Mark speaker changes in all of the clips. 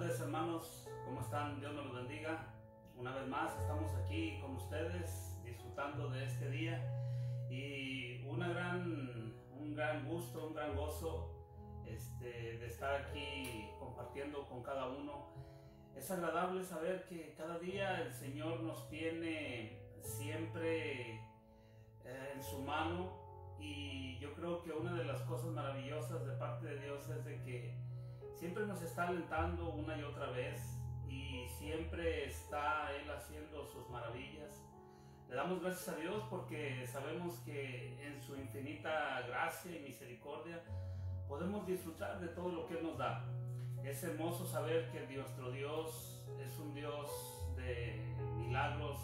Speaker 1: tardes, hermanos, ¿cómo están? Dios nos los bendiga. Una vez más estamos aquí con ustedes disfrutando de este día y un gran gusto, un gran gozo de estar aquí compartiendo con cada uno. Es agradable saber que cada día el Señor nos tiene siempre en su mano, y yo creo que una de las cosas maravillosas de parte de Dios es de que siempre nos está alentando una y otra vez, y siempre está Él haciendo sus maravillas. Le damos gracias a Dios porque sabemos que en su infinita gracia y misericordia podemos disfrutar de todo lo que Él nos da. Es hermoso saber que nuestro Dios es un Dios de milagros,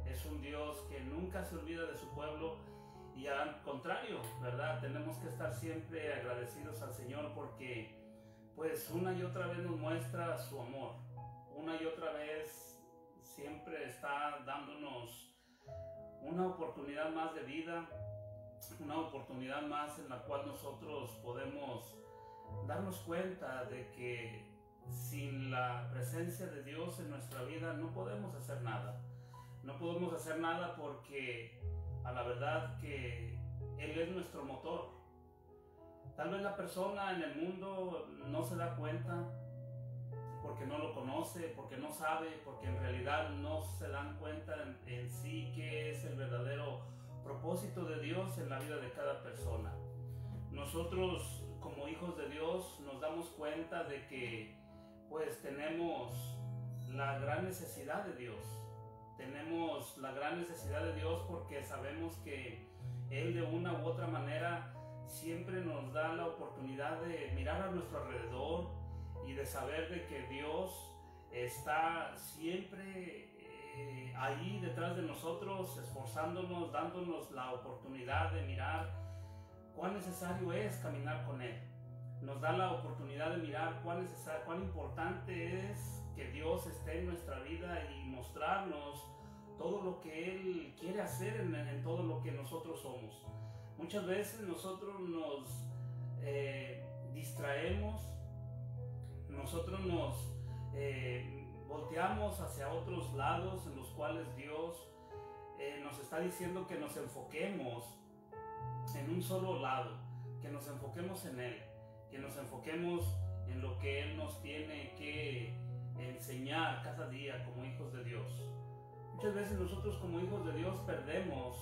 Speaker 1: es un Dios que nunca se olvida de su pueblo, y al contrario, ¿verdad? Tenemos que estar siempre agradecidos al Señor porque pues una y otra vez nos muestra su amor, una y otra vez siempre está dándonos una oportunidad más de vida, una oportunidad más en la cual nosotros podemos darnos cuenta de que sin la presencia de Dios en nuestra vida no podemos hacer nada. No podemos hacer nada porque a la verdad que Él es nuestro motor. Tal vez la persona en el mundo no se da cuenta porque no lo conoce, porque no sabe, porque en realidad no se dan cuenta en sí qué es el verdadero propósito de Dios en la vida de cada persona. Nosotros como hijos de Dios nos damos cuenta de que pues tenemos la gran necesidad de Dios. Tenemos la gran necesidad de Dios porque sabemos que Él de una u otra manera siempre nos da la oportunidad de mirar a nuestro alrededor y de saber de que Dios está siempre ahí detrás de nosotros, esforzándonos, dándonos la oportunidad de mirar cuán necesario es caminar con Él. Nos da la oportunidad de mirar cuán importante es que Dios esté en nuestra vida y mostrarnos todo lo que Él quiere hacer en todo lo que nosotros somos. Muchas veces nosotros nos distraemos, nosotros nos volteamos hacia otros lados en los cuales Dios nos está diciendo que nos enfoquemos en un solo lado, que nos enfoquemos en Él, que nos enfoquemos en lo que Él nos tiene que enseñar cada día como hijos de Dios. Muchas veces nosotros como hijos de Dios perdemos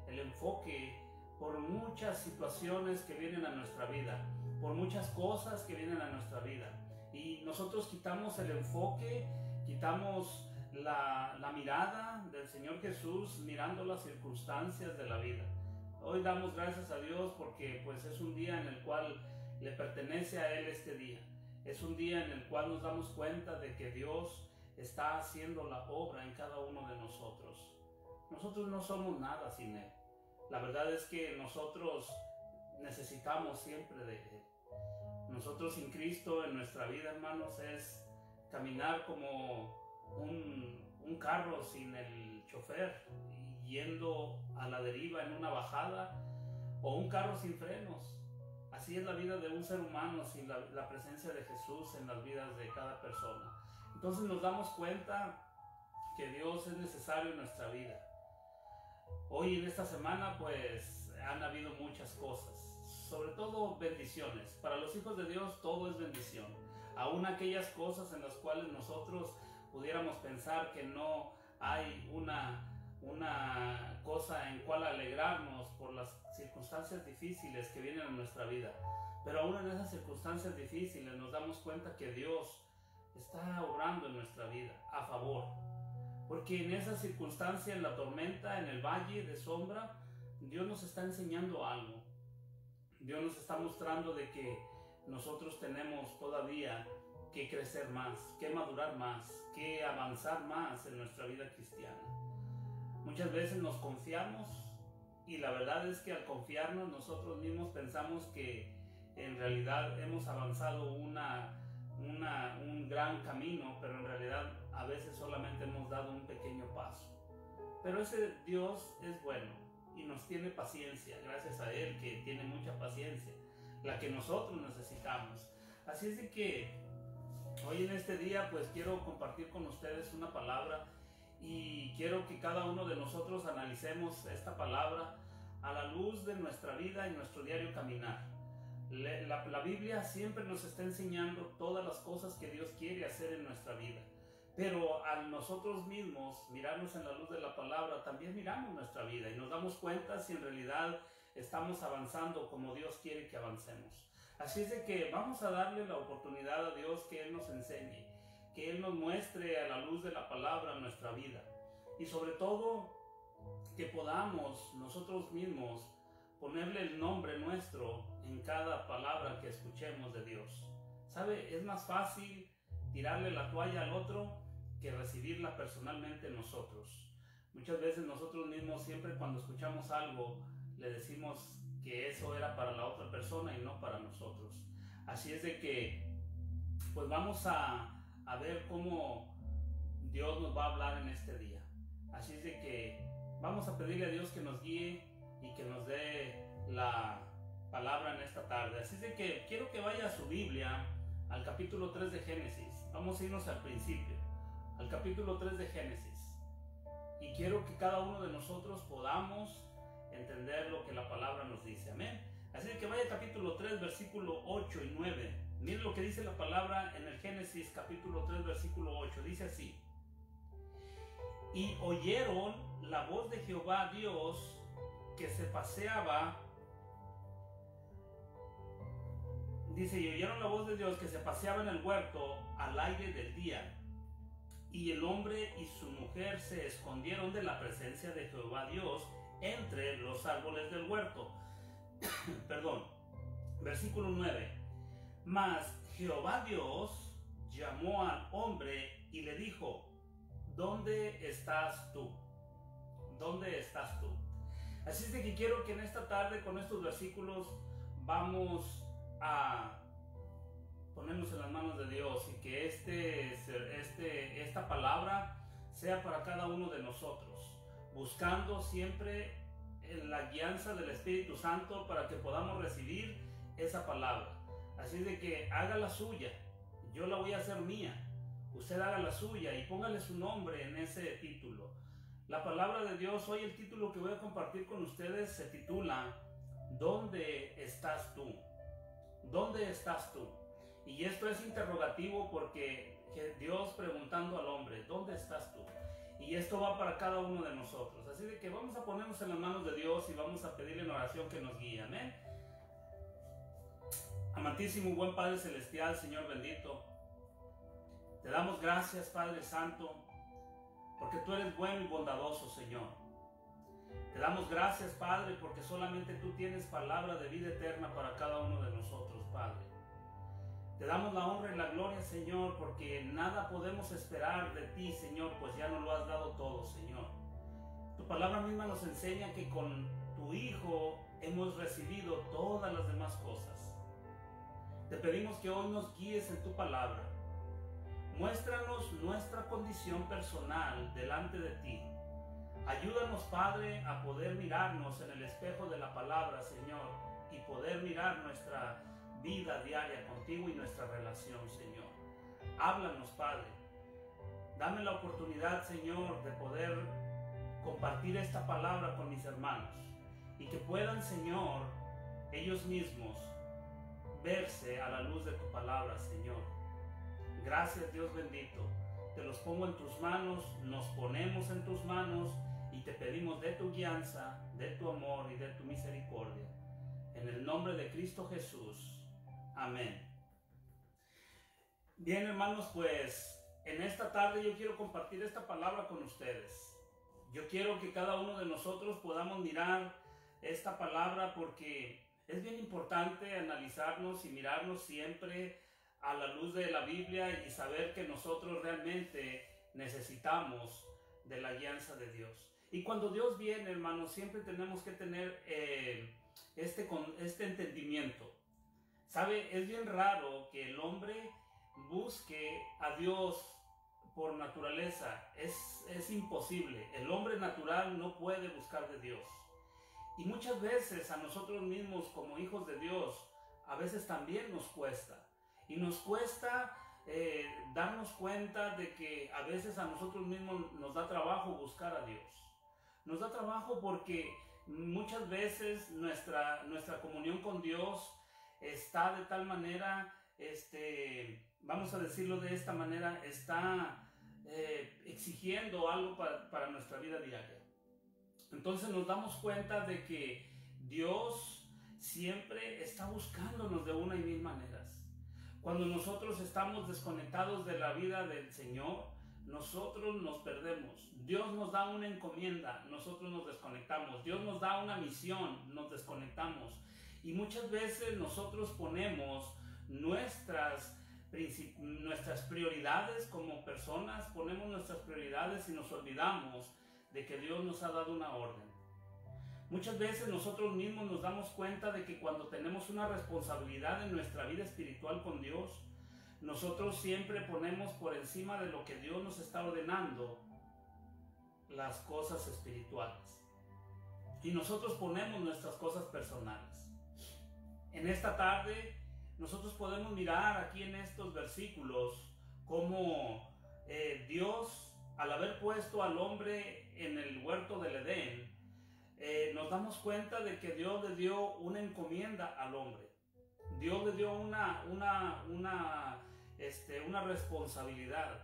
Speaker 1: el enfoque por muchas situaciones que vienen a nuestra vida, por muchas cosas que vienen a nuestra vida, y nosotros quitamos el enfoque, quitamos la mirada del Señor Jesús mirando las circunstancias de la vida. Hoy damos gracias a Dios porque pues es un día en el cual le pertenece a Él este día. Es un día en el cual nos damos cuenta de que Dios está haciendo la obra en cada uno de nosotros. Nosotros no somos nada sin Él. La verdad es que nosotros necesitamos siempre de Él. Nosotros sin Cristo en nuestra vida, hermanos, es caminar como un carro sin el chofer, yendo a la deriva en una bajada, o un carro sin frenos. Así es la vida de un ser humano sin la presencia de Jesús en las vidas de cada persona. Entonces nos damos cuenta que Dios es necesario en nuestra vida. Hoy en esta semana pues han habido muchas cosas, sobre todo bendiciones. Para los hijos de Dios todo es bendición. Aún aquellas cosas en las cuales nosotros pudiéramos pensar que no hay una cosa en cual alegrarnos por las circunstancias difíciles que vienen a nuestra vida. Pero aún en esas circunstancias difíciles nos damos cuenta que Dios está obrando en nuestra vida a favor. Porque en esa circunstancia, en la tormenta, en el valle de sombra, Dios nos está enseñando algo. Dios nos está mostrando de que nosotros tenemos todavía que crecer más, que madurar más, que avanzar más en nuestra vida cristiana. Muchas veces nos confiamos y la verdad es que al confiarnos nosotros mismos pensamos que en realidad hemos avanzado un gran camino, pero en realidad a veces solamente hemos dado un pequeño paso. Pero ese Dios es bueno y nos tiene paciencia, gracias a Él que tiene mucha paciencia, la que nosotros necesitamos. Así es de que Hoy en este día pues quiero compartir con ustedes una palabra y quiero que cada uno de nosotros analicemos esta palabra a la luz de nuestra vida y nuestro diario caminar. La Biblia siempre nos está enseñando todas las cosas que Dios quiere hacer en nuestra vida, pero al nosotros mismos mirarnos en la luz de la palabra, también miramos nuestra vida y nos damos cuenta si en realidad estamos avanzando como Dios quiere que avancemos. Así es de que vamos a darle la oportunidad a Dios que Él nos enseñe, que Él nos muestre a la luz de la palabra nuestra vida y sobre todo que podamos nosotros mismos ponerle el nombre nuestro en cada palabra que escuchemos de Dios. ¿Sabe? Es más fácil tirarle la toalla al otro que recibirla personalmente nosotros. Muchas veces nosotros mismos siempre cuando escuchamos algo le decimos que eso era para la otra persona y no para nosotros. Así es de que pues vamos a ver cómo Dios nos va a hablar en este día. Así es de que vamos a pedirle a Dios que nos guíe y que nos dé la palabra en esta tarde. Así es de que quiero que vaya a su Biblia al capítulo 3 de Génesis. Vamos a irnos al principio, al capítulo 3 de Génesis. Y quiero que cada uno de nosotros podamos entender lo que la palabra nos dice. Amén. Así de que vaya al capítulo 3, versículo 8 y 9. Miren lo que dice la palabra en el Génesis capítulo 3, versículo 8. Dice así: y oyeron la voz de Jehová Dios que se paseaba. Dice, y oyeron la voz de Dios que se paseaba en el huerto al aire del día. Y el hombre y su mujer se escondieron de la presencia de Jehová Dios entre los árboles del huerto. Perdón. Versículo 9. Mas Jehová Dios llamó al hombre y le dijo: ¿dónde estás tú? ¿Dónde estás tú? Así es de que quiero que en esta tarde con estos versículos vamos a ponernos en las manos de Dios y que esta palabra sea para cada uno de nosotros, buscando siempre en la guianza del Espíritu Santo para que podamos recibir esa palabra. Así es de que haga la suya, yo la voy a hacer mía, usted haga la suya y póngale su nombre en ese título. La palabra de Dios, hoy el título que voy a compartir con ustedes se titula ¿dónde estás tú? ¿Dónde estás tú? Y esto es interrogativo porque Dios preguntando al hombre, ¿dónde estás tú? Y esto va para cada uno de nosotros. Así de que vamos a ponernos en las manos de Dios y vamos a pedirle en oración que nos guíe. Amén. Amantísimo buen Padre Celestial, Señor bendito, te damos gracias, Padre Santo, porque tú eres bueno y bondadoso, Señor. Te damos gracias, Padre, porque solamente tú tienes palabra de vida eterna para cada uno de nosotros, Padre. Te damos la honra y la gloria, Señor, porque nada podemos esperar de ti, Señor, pues ya nos lo has dado todo, Señor. Tu palabra misma nos enseña que con tu Hijo hemos recibido todas las demás cosas. Te pedimos que hoy nos guíes en tu palabra. Muéstranos nuestra condición personal delante de ti. Ayúdanos, Padre, a poder mirarnos en el espejo de la palabra, Señor, y poder mirar nuestra vida diaria contigo y nuestra relación, Señor. Háblanos, Padre. Dame la oportunidad, Señor, de poder compartir esta palabra con mis hermanos y que puedan, Señor, ellos mismos verse a la luz de tu palabra, Señor. Gracias, Dios bendito. Te los pongo en tus manos, nos ponemos en tus manos y te pedimos de tu guianza, de tu amor y de tu misericordia. En el nombre de Cristo Jesús. Amén. Bien, hermanos, pues en esta tarde yo quiero compartir esta palabra con ustedes. Yo quiero que cada uno de nosotros podamos mirar esta palabra porque es bien importante analizarnos y mirarnos siempre a la luz de la Biblia y saber que nosotros realmente necesitamos de la guianza de Dios. Y cuando Dios viene, hermanos, siempre tenemos que tener este entendimiento. ¿Sabe? Es bien raro que el hombre busque a Dios por naturaleza. Es imposible. El hombre natural no puede buscar de Dios. Y muchas veces a nosotros mismos como hijos de Dios, a veces también nos cuesta. Y nos cuesta darnos cuenta de que a veces a nosotros mismos nos da trabajo buscar a Dios. Nos da trabajo porque muchas veces nuestra comunión con Dios está de tal manera, vamos a decirlo de esta manera, está exigiendo algo para nuestra vida diaria. Entonces nos damos cuenta de que Dios siempre está buscándonos de una y mil maneras. Cuando nosotros estamos desconectados de la vida del Señor, nosotros nos perdemos. Dios nos da una encomienda, nosotros nos desconectamos. Dios nos da una misión, nos desconectamos. Y muchas veces nosotros ponemos nuestras prioridades como personas, ponemos nuestras prioridades y nos olvidamos de que Dios nos ha dado una orden. Muchas veces nosotros mismos nos damos cuenta de que cuando tenemos una responsabilidad en nuestra vida espiritual con Dios, nosotros siempre ponemos por encima de lo que Dios nos está ordenando las cosas espirituales. Y nosotros ponemos nuestras cosas personales. En esta tarde nosotros podemos mirar aquí en estos versículos cómo Dios, al haber puesto al hombre en el huerto del Edén, nos damos cuenta de que Dios le dio una encomienda al hombre. Dios le dio una responsabilidad.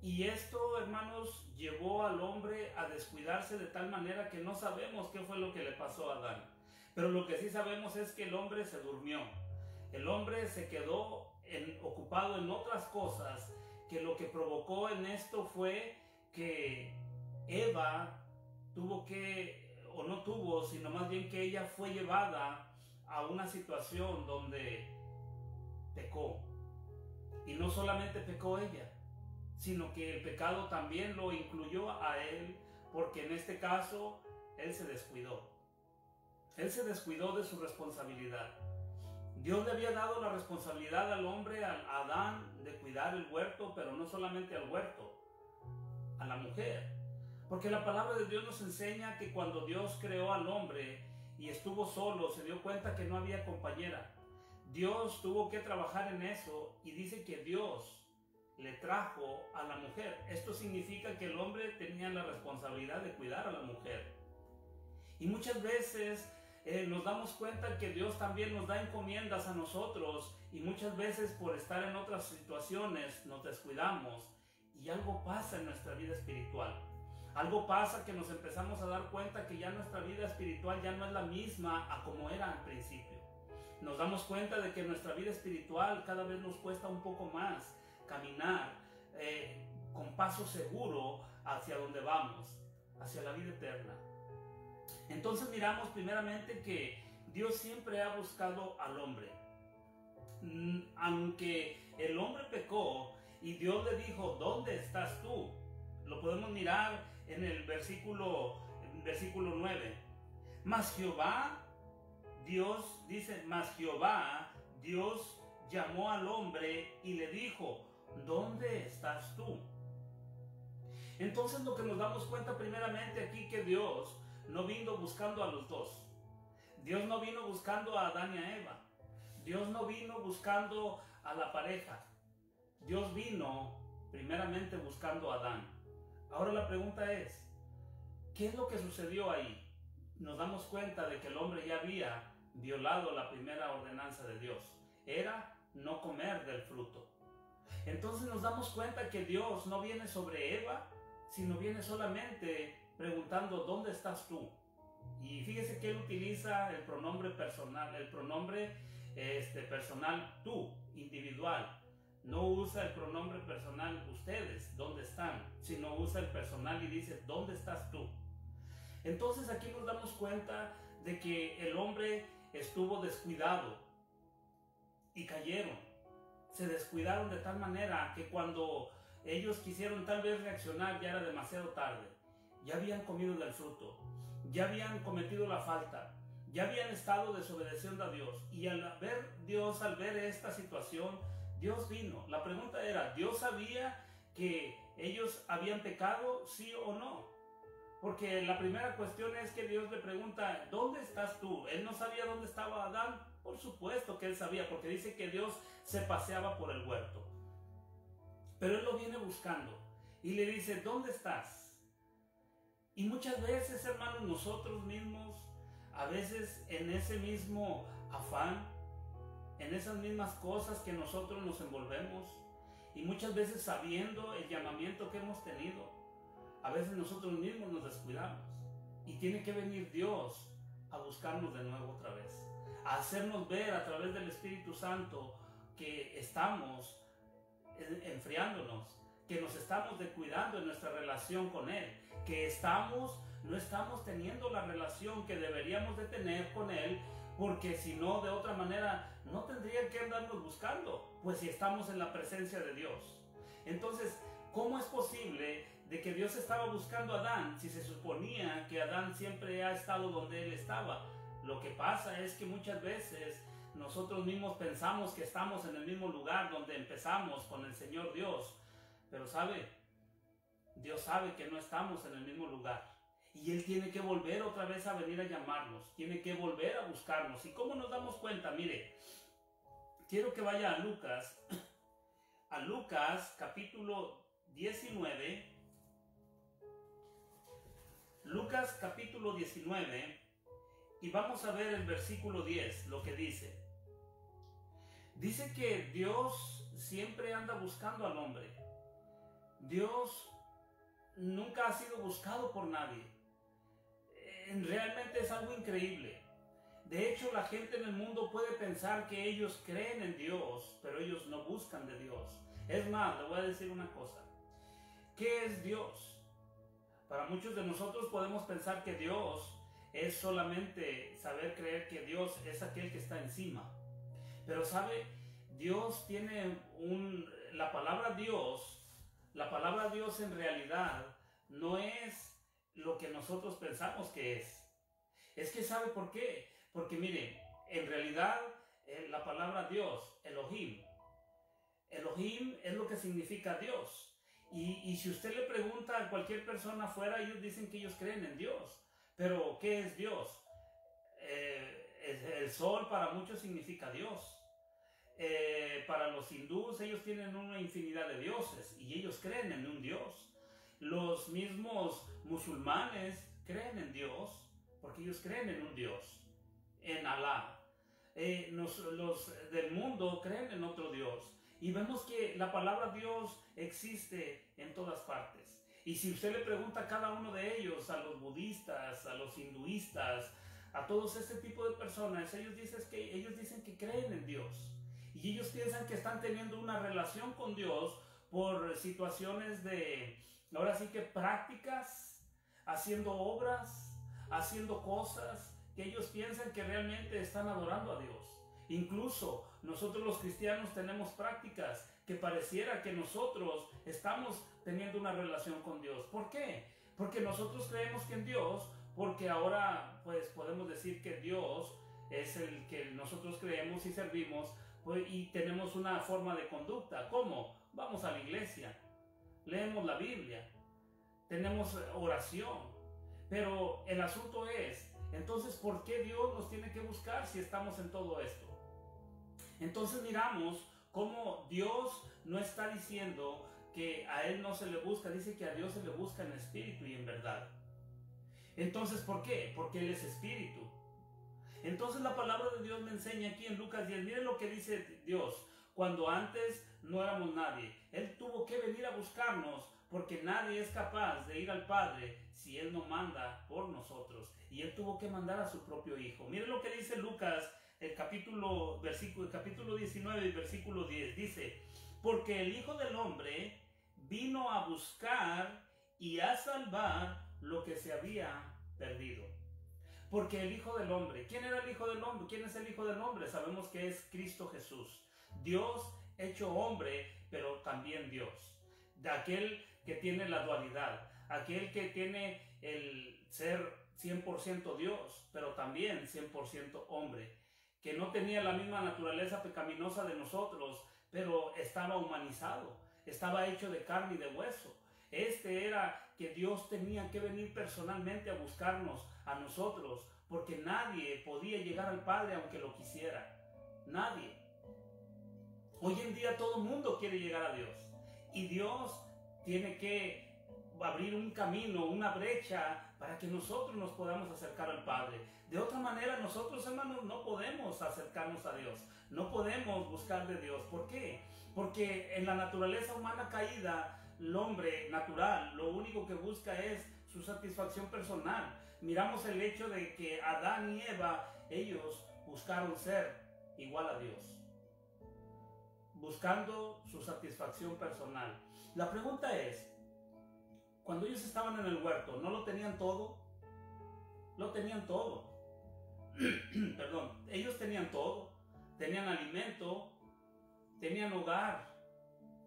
Speaker 1: Y esto, hermanos, llevó al hombre a descuidarse de tal manera que no sabemos qué fue lo que le pasó a Adán. Pero lo que sí sabemos es que el hombre se durmió. El hombre se quedó ocupado en otras cosas, que lo que provocó en esto fue que Eva sino más bien que ella fue llevada a una situación donde pecó. Y no solamente pecó ella, sino que el pecado también lo incluyó a él, porque en este caso él se descuidó. Él se descuidó de su responsabilidad. Dios le había dado la responsabilidad al hombre, a Adán, de cuidar el huerto, pero no solamente al huerto, a la mujer. Porque la palabra de Dios nos enseña que cuando Dios creó al hombre y estuvo solo, se dio cuenta que no había compañera. Dios tuvo que trabajar en eso y dice que Dios le trajo a la mujer. Esto significa que el hombre tenía la responsabilidad de cuidar a la mujer. Y muchas veces nos damos cuenta que Dios también nos da encomiendas a nosotros y muchas veces por estar en otras situaciones nos descuidamos y algo pasa en nuestra vida espiritual. Algo pasa que nos empezamos a dar cuenta que ya nuestra vida espiritual ya no es la misma a como era al principio. Nos damos cuenta de que nuestra vida espiritual cada vez nos cuesta un poco más caminar con paso seguro hacia donde vamos, hacia la vida eterna. Entonces miramos primeramente que Dios siempre ha buscado al hombre. Aunque el hombre pecó y Dios le dijo, ¿dónde estás tú? Lo podemos mirar en el versículo 9. Mas Jehová, Dios dice, mas Jehová, Dios llamó al hombre y le dijo, ¿dónde estás tú? Entonces lo que nos damos cuenta primeramente aquí que Dios no vino buscando a los dos. Dios no vino buscando a Adán y a Eva. Dios no vino buscando a la pareja. Dios vino primeramente buscando a Adán. Ahora la pregunta es, ¿qué es lo que sucedió ahí? Nos damos cuenta de que el hombre ya había violado la primera ordenanza de Dios. Era no comer del fruto. Entonces nos damos cuenta que Dios no viene sobre Eva, sino viene solamente preguntando, ¿dónde estás tú? Y fíjese que él utiliza el pronombre personal, personal tú, individual. No usa el pronombre personal ustedes, ¿dónde están? Sino usa el personal y dice, ¿dónde estás tú? Entonces aquí nos damos cuenta de que el hombre estuvo descuidado y cayeron. Se descuidaron de tal manera que cuando ellos quisieron tal vez reaccionar ya era demasiado tarde. Ya habían comido del fruto, ya habían cometido la falta, ya habían estado desobedeciendo a Dios. Y al ver esta situación, Dios vino. La pregunta era, ¿Dios sabía que ellos habían pecado, sí o no? Porque la primera cuestión es que Dios le pregunta, ¿dónde estás tú? Él no sabía dónde estaba Adán. Por supuesto que él sabía, porque dice que Dios se paseaba por el huerto. pero Él lo viene buscando y le dice, ¿dónde estás? Y muchas veces, hermanos, nosotros mismos, a veces en ese mismo afán, en esas mismas cosas que nosotros nos envolvemos, y muchas veces sabiendo el llamamiento que hemos tenido, a veces nosotros mismos nos descuidamos. Y tiene que venir Dios a buscarnos de nuevo otra vez, a hacernos ver a través del Espíritu Santo que estamos enfriándonos, que nos estamos descuidando en nuestra relación con Él, que no estamos teniendo la relación que deberíamos de tener con Él, porque si no, de otra manera, no tendrían que andarnos buscando, pues si estamos en la presencia de Dios. Entonces, ¿cómo es posible de que Dios estaba buscando a Adán si se suponía que Adán siempre ha estado donde él estaba? Lo que pasa es que muchas veces nosotros mismos pensamos que estamos en el mismo lugar donde empezamos con el Señor Dios, pero Dios sabe que no estamos en el mismo lugar y Él tiene que volver otra vez a venir a llamarnos, tiene que volver a buscarnos. ¿Y cómo nos damos cuenta? Mire, quiero que vaya a Lucas capítulo 19, Lucas capítulo 19, y vamos a ver el versículo 10, lo que dice. Dice que Dios siempre anda buscando al hombre. Dios nunca ha sido buscado por nadie. Realmente es algo increíble. De hecho, la gente en el mundo puede pensar que ellos creen en Dios, pero ellos no buscan de Dios. Es más, le voy a decir una cosa. ¿Qué es Dios? Para muchos de nosotros podemos pensar que Dios es solamente saber creer que Dios es aquel que está encima. Pero ¿sabe? Dios tiene la palabra Dios en realidad no es lo que nosotros pensamos que es. Es que ¿sabe por qué? Porque mire, en realidad la palabra Dios, Elohim es lo que significa Dios. Y si usted le pregunta a cualquier persona afuera, ellos dicen que ellos creen en Dios. Pero ¿qué es Dios? El sol para muchos significa Dios. Para los hindúes, ellos tienen una infinidad de dioses y ellos creen en un Dios. Los mismos musulmanes creen en Dios porque ellos creen en un Dios, en Alá. Los del mundo creen en otro Dios. Y vemos que la palabra Dios existe en todas partes. Y si usted le pregunta a cada uno de ellos, a los budistas, a los hinduistas, a todos este tipo de personas, ellos dicen que creen en Dios. Y ellos piensan que están teniendo una relación con Dios por situaciones ahora sí que prácticas, haciendo obras, haciendo cosas, que ellos piensan que realmente están adorando a Dios. Incluso nosotros los cristianos tenemos prácticas que pareciera que nosotros estamos teniendo una relación con Dios. ¿Por qué? Porque nosotros creemos que en Dios, porque ahora pues podemos decir que Dios es el que nosotros creemos y servimos, pues, y tenemos una forma de conducta. ¿Cómo? Vamos a la iglesia, leemos la Biblia, tenemos oración, pero el asunto es, entonces, ¿por qué Dios nos tiene que buscar si estamos en todo esto? Entonces miramos cómo Dios no está diciendo que a Él no se le busca, dice que a Dios se le busca en espíritu y en verdad. Entonces, ¿por qué? Porque Él es espíritu. Entonces la palabra de Dios me enseña aquí en Lucas 10, miren lo que dice Dios. Cuando antes no éramos nadie, Él tuvo que venir a buscarnos porque nadie es capaz de ir al Padre si Él no manda por nosotros. Y Él tuvo que mandar a su propio Hijo. Miren lo que dice Lucas, el capítulo 19 y versículo 10. Dice, porque el Hijo del Hombre vino a buscar y a salvar lo que se había perdido. Porque el Hijo del Hombre, ¿quién era el Hijo del Hombre? ¿Quién es el Hijo del Hombre? Sabemos que es Cristo Jesús. Dios hecho hombre, pero también Dios. De aquel que tiene la dualidad, aquel que tiene el ser 100% Dios, pero también 100% hombre, que no tenía la misma naturaleza pecaminosa de nosotros, pero estaba humanizado, estaba hecho de carne y de hueso. Este era que Dios tenía que venir personalmente a buscarnos a nosotros, porque nadie podía llegar al Padre aunque lo quisiera. Nadie. Hoy en día todo el mundo quiere llegar a Dios. Y Dios tiene que abrir un camino, una brecha para que nosotros nos podamos acercar al Padre. De otra manera, nosotros, hermanos, no podemos acercarnos a Dios, no podemos buscar de Dios. ¿Por qué? Porque en la naturaleza humana caída, el hombre natural lo único que busca es su satisfacción personal. Miramos el hecho de que Adán y Eva, ellos buscaron ser igual a Dios, buscando su satisfacción personal. La pregunta es, cuando ellos estaban en el huerto, ¿no lo tenían todo? Lo tenían todo. Perdón, ellos tenían todo. Tenían alimento, tenían hogar.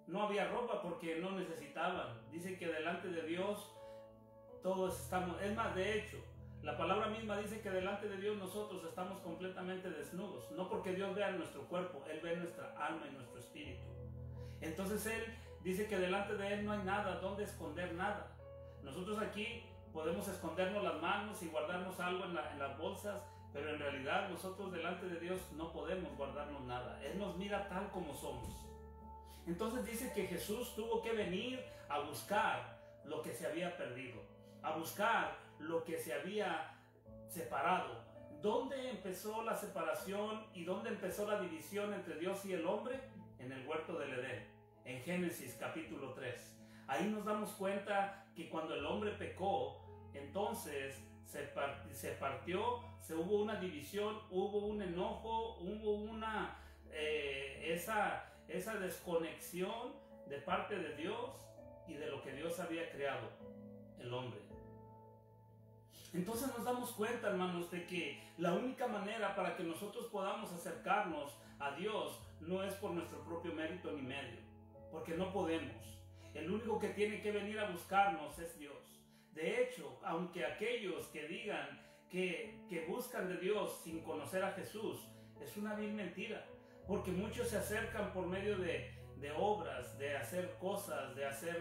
Speaker 1: No había ropa porque no necesitaban. Dice que delante de Dios todos estamos, es más, de hecho, la palabra misma dice que delante de Dios nosotros estamos completamente desnudos. No porque Dios vea nuestro cuerpo, Él ve nuestra alma y nuestro espíritu. Entonces Él dice que delante de Él no hay nada, donde esconder nada. Nosotros aquí podemos escondernos las manos y guardarnos algo en las bolsas, pero en realidad nosotros delante de Dios no podemos guardarnos nada. Él nos mira tal como somos. Entonces dice que Jesús tuvo que venir a buscar lo que se había perdido, a buscar lo que se había separado. ¿Dónde empezó la separación y dónde empezó la división entre Dios y el hombre? En el huerto del Edén, en Génesis capítulo 3. Ahí nos damos cuenta que cuando el hombre pecó, entonces se partió, hubo una división, hubo un enojo, hubo esa desconexión de parte de Dios y de lo que Dios había creado, el hombre. Entonces nos damos cuenta, hermanos, de que la única manera para que nosotros podamos acercarnos a Dios no es por nuestro propio mérito ni medio, porque no podemos. El único que tiene que venir a buscarnos es Dios. De hecho, aunque aquellos que digan que buscan de Dios sin conocer a Jesús, es una vil mentira, porque muchos se acercan por medio de obras, de hacer cosas, de hacer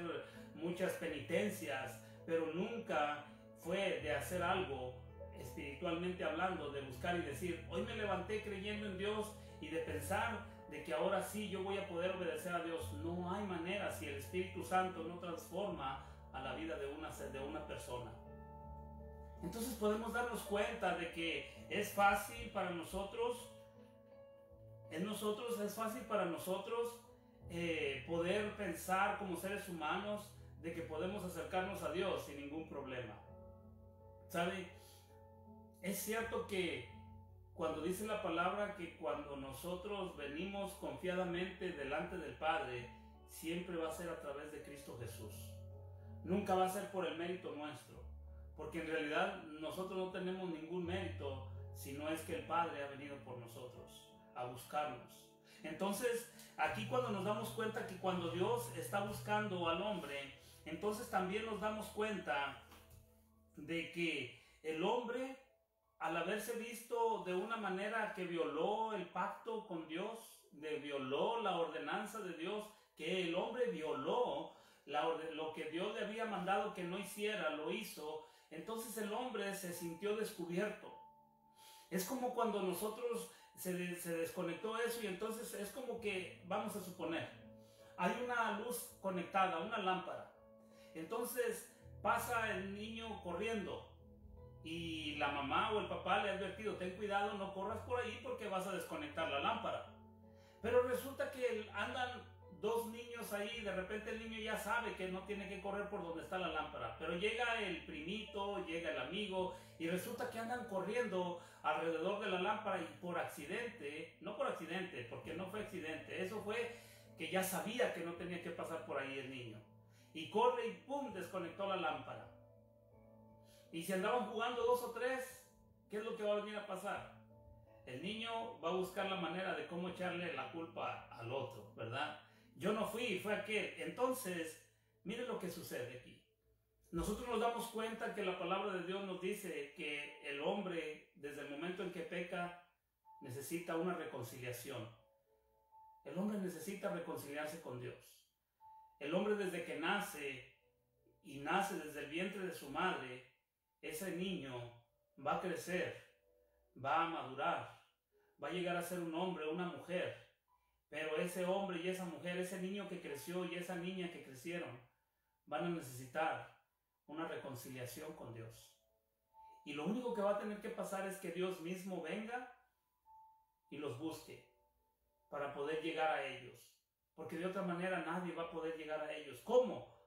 Speaker 1: muchas penitencias, pero nunca fue de hacer algo espiritualmente hablando, de buscar y decir, hoy me levanté creyendo en Dios, y de pensar de que ahora sí yo voy a poder obedecer a Dios. No hay manera si el Espíritu Santo no transforma a la vida de una persona. Entonces podemos darnos cuenta de que es fácil para nosotros, es fácil para nosotros poder pensar como seres humanos de que podemos acercarnos a Dios sin ningún problema. ¿Sabe? Es cierto que cuando dice la palabra que cuando nosotros venimos confiadamente delante del Padre, siempre va a ser a través de Cristo Jesús. Nunca va a ser por el mérito nuestro, porque en realidad nosotros no tenemos ningún mérito, sino es que el Padre ha venido por nosotros a buscarnos. Entonces, aquí cuando nos damos cuenta que cuando Dios está buscando al hombre, entonces también nos damos cuenta de que el hombre, al haberse visto de una manera que violó el pacto con Dios, violó la ordenanza de Dios, que el hombre violó lo que Dios le había mandado que no hiciera, lo hizo. Entonces el hombre se sintió descubierto. Es como cuando nosotros se desconectó eso, y entonces es como que, vamos a suponer, hay una luz conectada, una lámpara. Entonces pasa el niño corriendo y la mamá o el papá le ha advertido, ten cuidado, no corras por ahí porque vas a desconectar la lámpara. Pero resulta que andan dos niños ahí, de repente el niño ya sabe que no tiene que correr por donde está la lámpara, pero llega el primito, llega el amigo, y resulta que andan corriendo alrededor de la lámpara, y por accidente, no por accidente, porque no fue accidente, eso fue que ya sabía que no tenía que pasar por ahí el niño, y corre y ¡pum!, desconectó la lámpara. Y si andaban jugando dos o tres, ¿qué es lo que va a venir a pasar? El niño va a buscar la manera de cómo echarle la culpa al otro, ¿verdad? Yo no fui, fue aquel. Entonces, miren lo que sucede aquí. Nosotros nos damos cuenta que la palabra de Dios nos dice que el hombre, desde el momento en que peca, necesita una reconciliación. El hombre necesita reconciliarse con Dios. El hombre, desde que nace, y nace desde el vientre de su madre, ese niño va a crecer, va a madurar, va a llegar a ser un hombre, una mujer. Pero ese hombre y esa mujer, ese niño que creció y esa niña que crecieron, van a necesitar una reconciliación con Dios. Y lo único que va a tener que pasar es que Dios mismo venga y los busque para poder llegar a ellos. Porque de otra manera nadie va a poder llegar a ellos. ¿Cómo?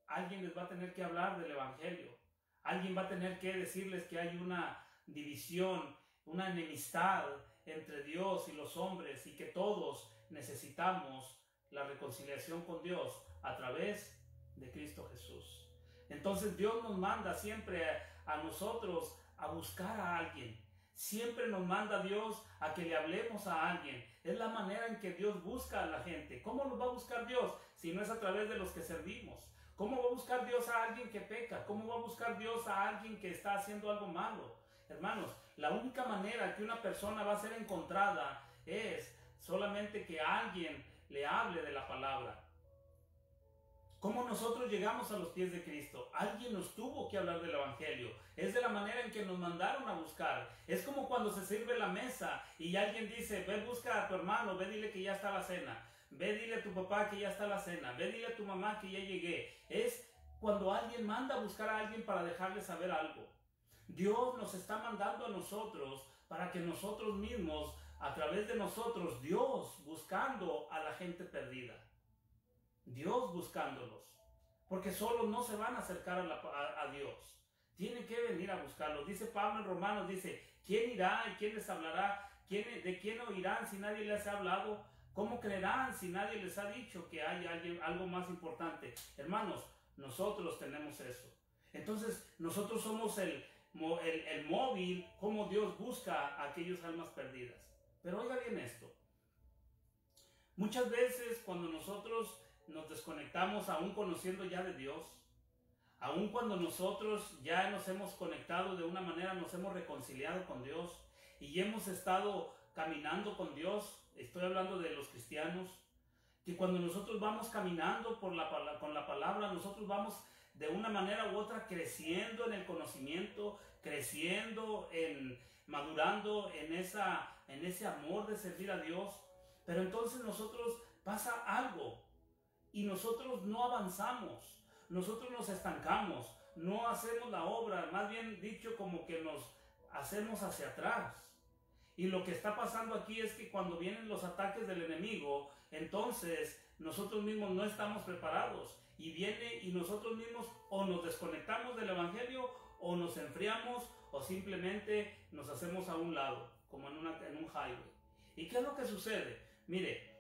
Speaker 1: Alguien les va a tener que hablar del Evangelio. Alguien va a tener que decirles que hay una división, una enemistad entre Dios y los hombres y que todos necesitamos la reconciliación con Dios a través de Cristo Jesús. Entonces Dios nos manda siempre a nosotros a buscar a alguien. Siempre nos manda Dios a que le hablemos a alguien. Es la manera en que Dios busca a la gente. ¿Cómo nos va a buscar Dios si no es a través de los que servimos? ¿Cómo va a buscar Dios a alguien que peca? ¿Cómo va a buscar Dios a alguien que está haciendo algo malo? Hermanos, la única manera que una persona va a ser encontrada es solamente que alguien le hable de la palabra. ¿Cómo nosotros llegamos a los pies de Cristo? Alguien nos tuvo que hablar del Evangelio. Es de la manera en que nos mandaron a buscar. Es como cuando se sirve la mesa y alguien dice, ve, busca a tu hermano, ve, dile que ya está la cena. Ve, dile a tu papá que ya está la cena. Ve, dile a tu mamá que ya llegué. Es cuando alguien manda a buscar a alguien para dejarle saber algo. Dios nos está mandando a nosotros para que nosotros mismos, a través de nosotros, Dios buscando a la gente perdida. Dios buscándolos, porque solos no se van a acercar a Dios. Tienen que venir a buscarlos. Dice Pablo en Romanos, dice, ¿quién irá y quién les hablará? ¿De quién oirán si nadie les ha hablado? ¿Cómo creerán si nadie les ha dicho que hay algo más importante? Hermanos, nosotros tenemos eso. Entonces, nosotros somos el móvil, como Dios busca a aquellas almas perdidas. Pero oiga bien esto. Muchas veces cuando nosotros nos desconectamos, aún conociendo ya de Dios, aún cuando nosotros ya nos hemos conectado de una manera, nos hemos reconciliado con Dios y hemos estado caminando con Dios, estoy hablando de los cristianos, que cuando nosotros vamos caminando con la palabra, nosotros vamos de una manera u otra creciendo en el conocimiento, creciendo, madurando en ese amor de servir a Dios. Pero entonces nosotros pasa algo y nosotros no avanzamos, nosotros nos estancamos, no hacemos la obra, más bien dicho como que nos hacemos hacia atrás. Y lo que está pasando aquí es que cuando vienen los ataques del enemigo, entonces nosotros mismos no estamos preparados y viene y nosotros mismos o nos desconectamos del Evangelio o nos enfriamos o simplemente nos hacemos a un lado, como en un highway. ¿Y qué es lo que sucede? Mire,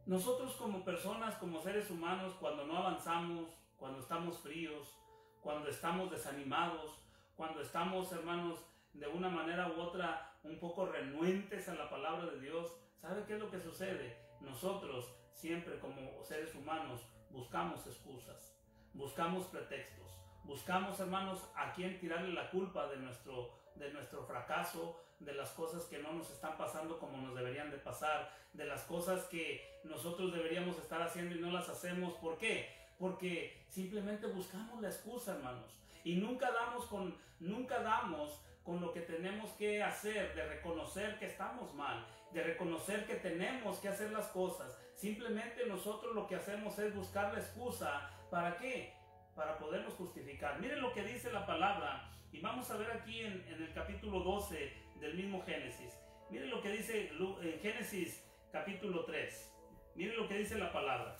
Speaker 1: nosotros como personas, como seres humanos, cuando no avanzamos, cuando estamos fríos, cuando estamos desanimados, cuando estamos, hermanos, de una manera u otra un poco renuentes a la palabra de Dios, ¿sabe qué es lo que sucede? Nosotros siempre como seres humanos buscamos excusas, buscamos pretextos, buscamos, hermanos, a quién tirarle la culpa de nuestro fracaso, de las cosas que no nos están pasando como nos deberían de pasar, de las cosas que nosotros deberíamos estar haciendo y no las hacemos. ¿Por qué? Porque simplemente buscamos la excusa, hermanos, y nunca damos con lo que tenemos que hacer, de reconocer que estamos mal, de reconocer que tenemos que hacer las cosas. Simplemente nosotros lo que hacemos es buscar la excusa. ¿Para qué? Para podernos justificar. Miren lo que dice la palabra, y vamos a ver aquí en el capítulo 12 del mismo Génesis. Miren lo que dice en Génesis capítulo 3. Miren lo que dice la palabra.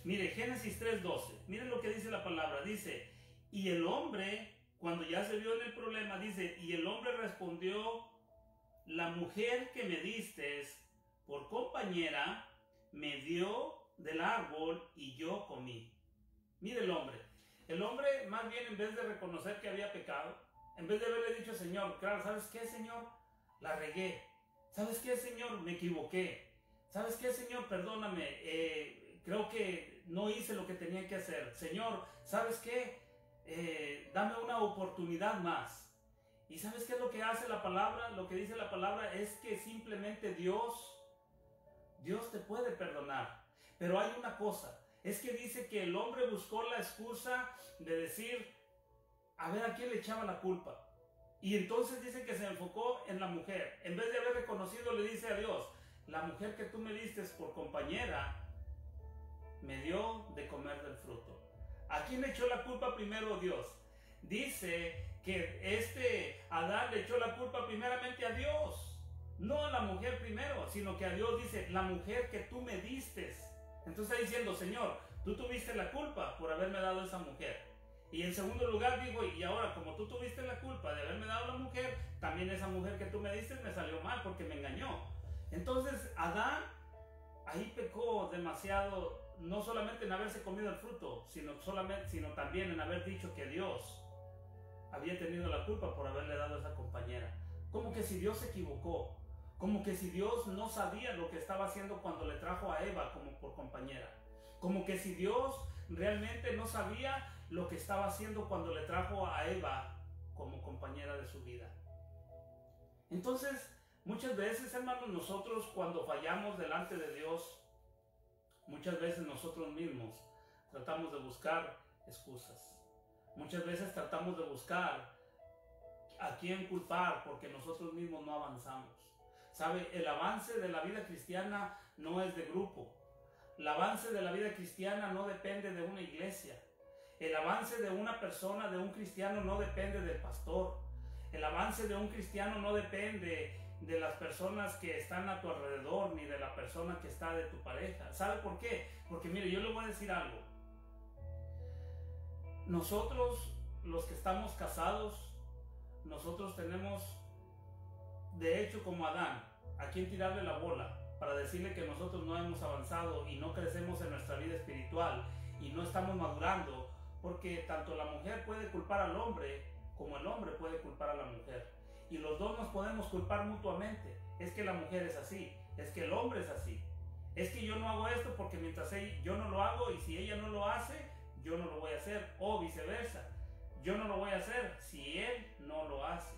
Speaker 1: Mire, Génesis 3:12. Miren lo que dice la palabra. Dice, y el hombre, cuando ya se vio en el problema, dice, y el hombre respondió, la mujer que me diste por compañera me dio del árbol y yo comí. Mire el hombre más bien, en vez de reconocer que había pecado, en vez de haberle dicho, Señor, claro, ¿sabes qué, Señor? La regué. ¿Sabes qué, Señor? Me equivoqué. ¿Sabes qué, Señor? Perdóname. Creo que no hice lo que tenía que hacer. Señor, ¿sabes qué? Dame una oportunidad más. ¿Y sabes qué es lo que hace la palabra? Lo que dice la palabra es que simplemente Dios te puede perdonar. Pero hay una cosa, es que dice que el hombre buscó la excusa de decir, a ver, ¿a quién le echaba la culpa? Y entonces dice que se enfocó en la mujer. En vez de haber reconocido, le dice a Dios, la mujer que tú me diste por compañera, me dio de comer del fruto. ¿A quién le echó la culpa primero Dios? Dice que Adán le echó la culpa primeramente a Dios, no a la mujer primero, sino que a Dios dice, la mujer que tú me diste. Entonces está diciendo, Señor, tú tuviste la culpa por haberme dado esa mujer. Y en segundo lugar digo, y ahora como tú tuviste la culpa de haberme dado la mujer, también esa mujer que tú me diste me salió mal porque me engañó. Entonces Adán ahí pecó demasiado, no solamente en haberse comido el fruto, sino también en haber dicho que Dios había tenido la culpa por haberle dado a esa compañera. Como que si Dios se equivocó, como que si Dios no sabía lo que estaba haciendo cuando le trajo a Eva como por compañera, como que si Dios realmente no sabía lo que estaba haciendo cuando le trajo a Eva como compañera de su vida. Entonces, muchas veces, hermanos, nosotros cuando fallamos delante de Dios, muchas veces nosotros mismos tratamos de buscar excusas. Muchas veces tratamos de buscar a quién culpar porque nosotros mismos no avanzamos. ¿Sabe? El avance de la vida cristiana no es de grupo. El avance de la vida cristiana no depende de una iglesia. El avance de una persona, de un cristiano, no depende del pastor. El avance de un cristiano no depende de las personas que están a tu alrededor, ni de la persona que está de tu pareja. ¿Sabe por qué? Porque mire, yo le voy a decir algo. Nosotros, los que estamos casados, nosotros tenemos, de hecho, como Adán, a quien tirarle la bola para decirle que nosotros no hemos avanzado y no crecemos en nuestra vida espiritual y no estamos madurando, porque tanto la mujer puede culpar al hombre como el hombre puede culpar a la mujer. Y los dos nos podemos culpar mutuamente. Es que la mujer es así, es que el hombre es así. Es que yo no hago esto porque mientras yo no lo hago y si ella no lo hace, yo no lo voy a hacer. O viceversa, yo no lo voy a hacer si él no lo hace.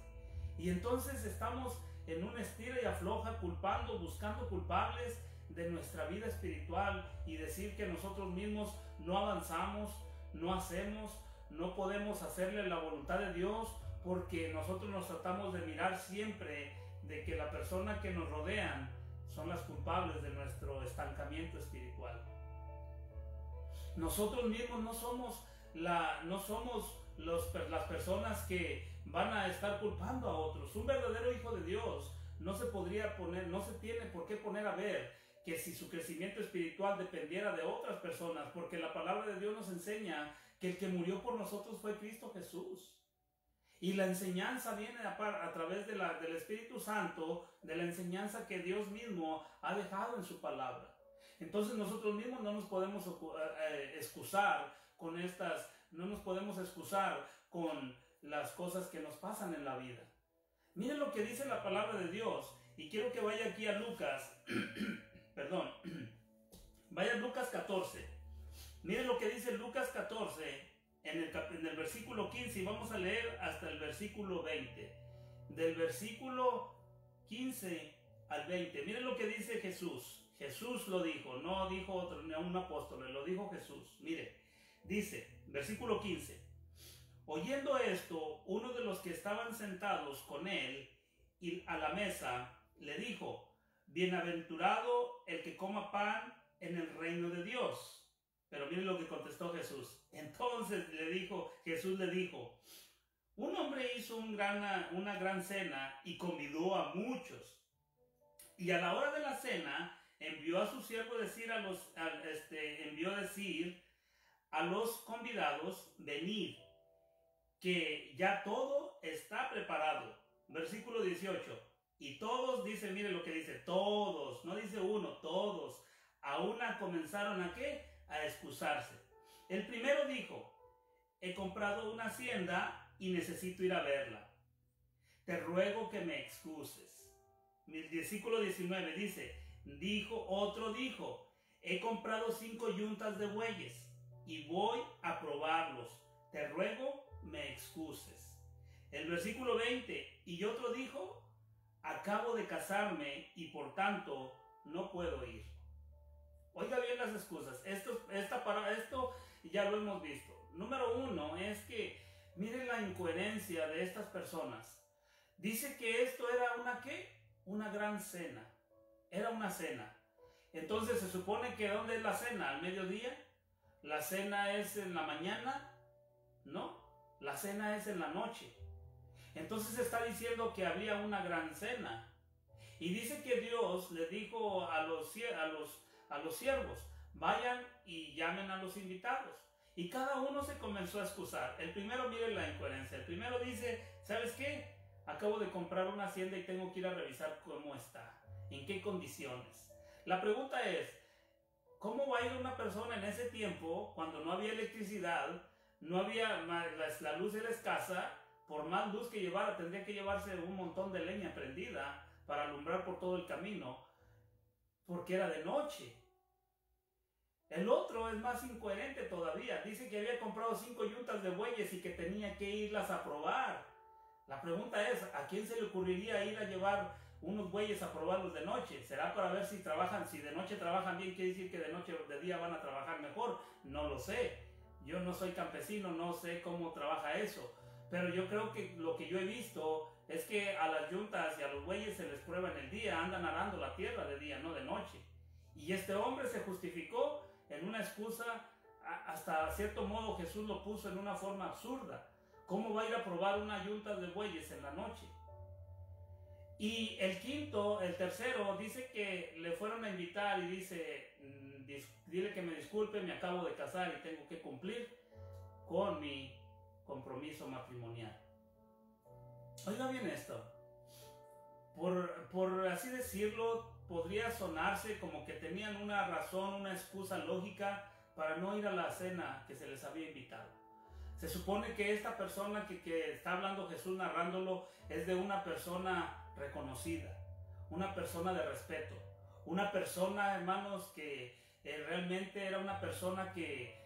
Speaker 1: Y entonces estamos en un estira y afloja culpando, buscando culpables de nuestra vida espiritual y decir que nosotros mismos no avanzamos, no hacemos, no podemos hacerle la voluntad de Dios porque nosotros nos tratamos de mirar siempre de que la persona que nos rodean son las culpables de nuestro estancamiento espiritual. Nosotros mismos no somos las personas que van a estar culpando a otros. Un verdadero hijo de Dios no se tiene por qué poner a ver que si su crecimiento espiritual dependiera de otras personas, porque la palabra de Dios nos enseña que el que murió por nosotros fue Cristo Jesús. Y la enseñanza viene a través del Espíritu Santo, de la enseñanza que Dios mismo ha dejado en su palabra. Entonces nosotros mismos no nos podemos excusar con no nos podemos excusar con las cosas que nos pasan en la vida. Miren lo que dice la palabra de Dios, y quiero que vaya aquí a Lucas, perdón, vaya a Lucas 14. Miren lo que dice Lucas 14 en el versículo 15 y vamos a leer hasta el versículo 20. Del versículo 15 al 20. Miren lo que dice Jesús. Jesús lo dijo, no dijo otro, ni a un apóstol, lo dijo Jesús. Mire, dice, versículo 15. Oyendo esto, uno de los que estaban sentados con él y a la mesa le dijo, bienaventurado el que coma pan en el reino de Dios. Pero miren lo que contestó Jesús. Entonces Jesús le dijo, un hombre hizo una gran cena y convidó a muchos. Y a la hora de la cena envió a su siervo decir a los convidados, venid, que ya todo está preparado. Versículo 18. Y todos, dice, mire lo que dice, todos, no dice uno, todos, a una comenzaron ¿a qué? A excusarse. El primero dijo, he comprado una hacienda y necesito ir a verla. Te ruego que me excuses. El versículo 19 dice, otro dijo, he comprado 5 yuntas de bueyes y voy a probarlos. Te ruego me excuses. El versículo 20, y otro dijo, acabo de casarme y por tanto no puedo ir. Oiga bien las excusas. Esto ya lo hemos visto. Número 1 es que miren la incoherencia de estas personas. Dice que esto era una ¿qué? Una gran cena. Era una cena. Entonces se supone que ¿dónde es la cena? ¿Al mediodía? ¿La cena es en la mañana? No, la cena es en la noche. Entonces está diciendo que había una gran cena. Y dice que Dios le dijo a los siervos, vayan y llamen a los invitados. Y cada uno se comenzó a excusar. El primero, mire la incoherencia. El primero dice, ¿sabes qué? Acabo de comprar una hacienda y tengo que ir a revisar cómo está, en qué condiciones. La pregunta es, ¿cómo va a ir una persona en ese tiempo, cuando no había electricidad, no había, la luz era escasa, por más luz que llevara, tendría que llevarse un montón de leña prendida para alumbrar por todo el camino, porque era de noche? El otro es más incoherente todavía. Dice que había comprado 5 yuntas de bueyes y que tenía que irlas a probar. La pregunta es, ¿a quién se le ocurriría ir a llevar unos bueyes a probarlos de noche? ¿Será para ver si trabajan, si de noche trabajan bien, quiere decir que de noche o de día van a trabajar mejor? No lo sé. Yo no soy campesino, no sé cómo trabaja eso. Pero yo creo que lo que yo he visto es que a las yuntas y a los bueyes se les prueba en el día, andan arando la tierra de día, no de noche. Y este hombre se justificó en una excusa, hasta cierto modo Jesús lo puso en una forma absurda. ¿Cómo va a ir a probar una yunta de bueyes en la noche? Y el tercero, dice que le fueron a invitar y dice, dile que me disculpe, me acabo de casar y tengo que cumplir con mi compromiso matrimonial. Oiga bien esto, por así decirlo, podría sonarse como que tenían una razón, una excusa lógica para no ir a la cena que se les había invitado. Se supone que esta persona que está hablando Jesús narrándolo es de una persona reconocida, una persona de respeto, una persona, hermanos, que realmente era una persona que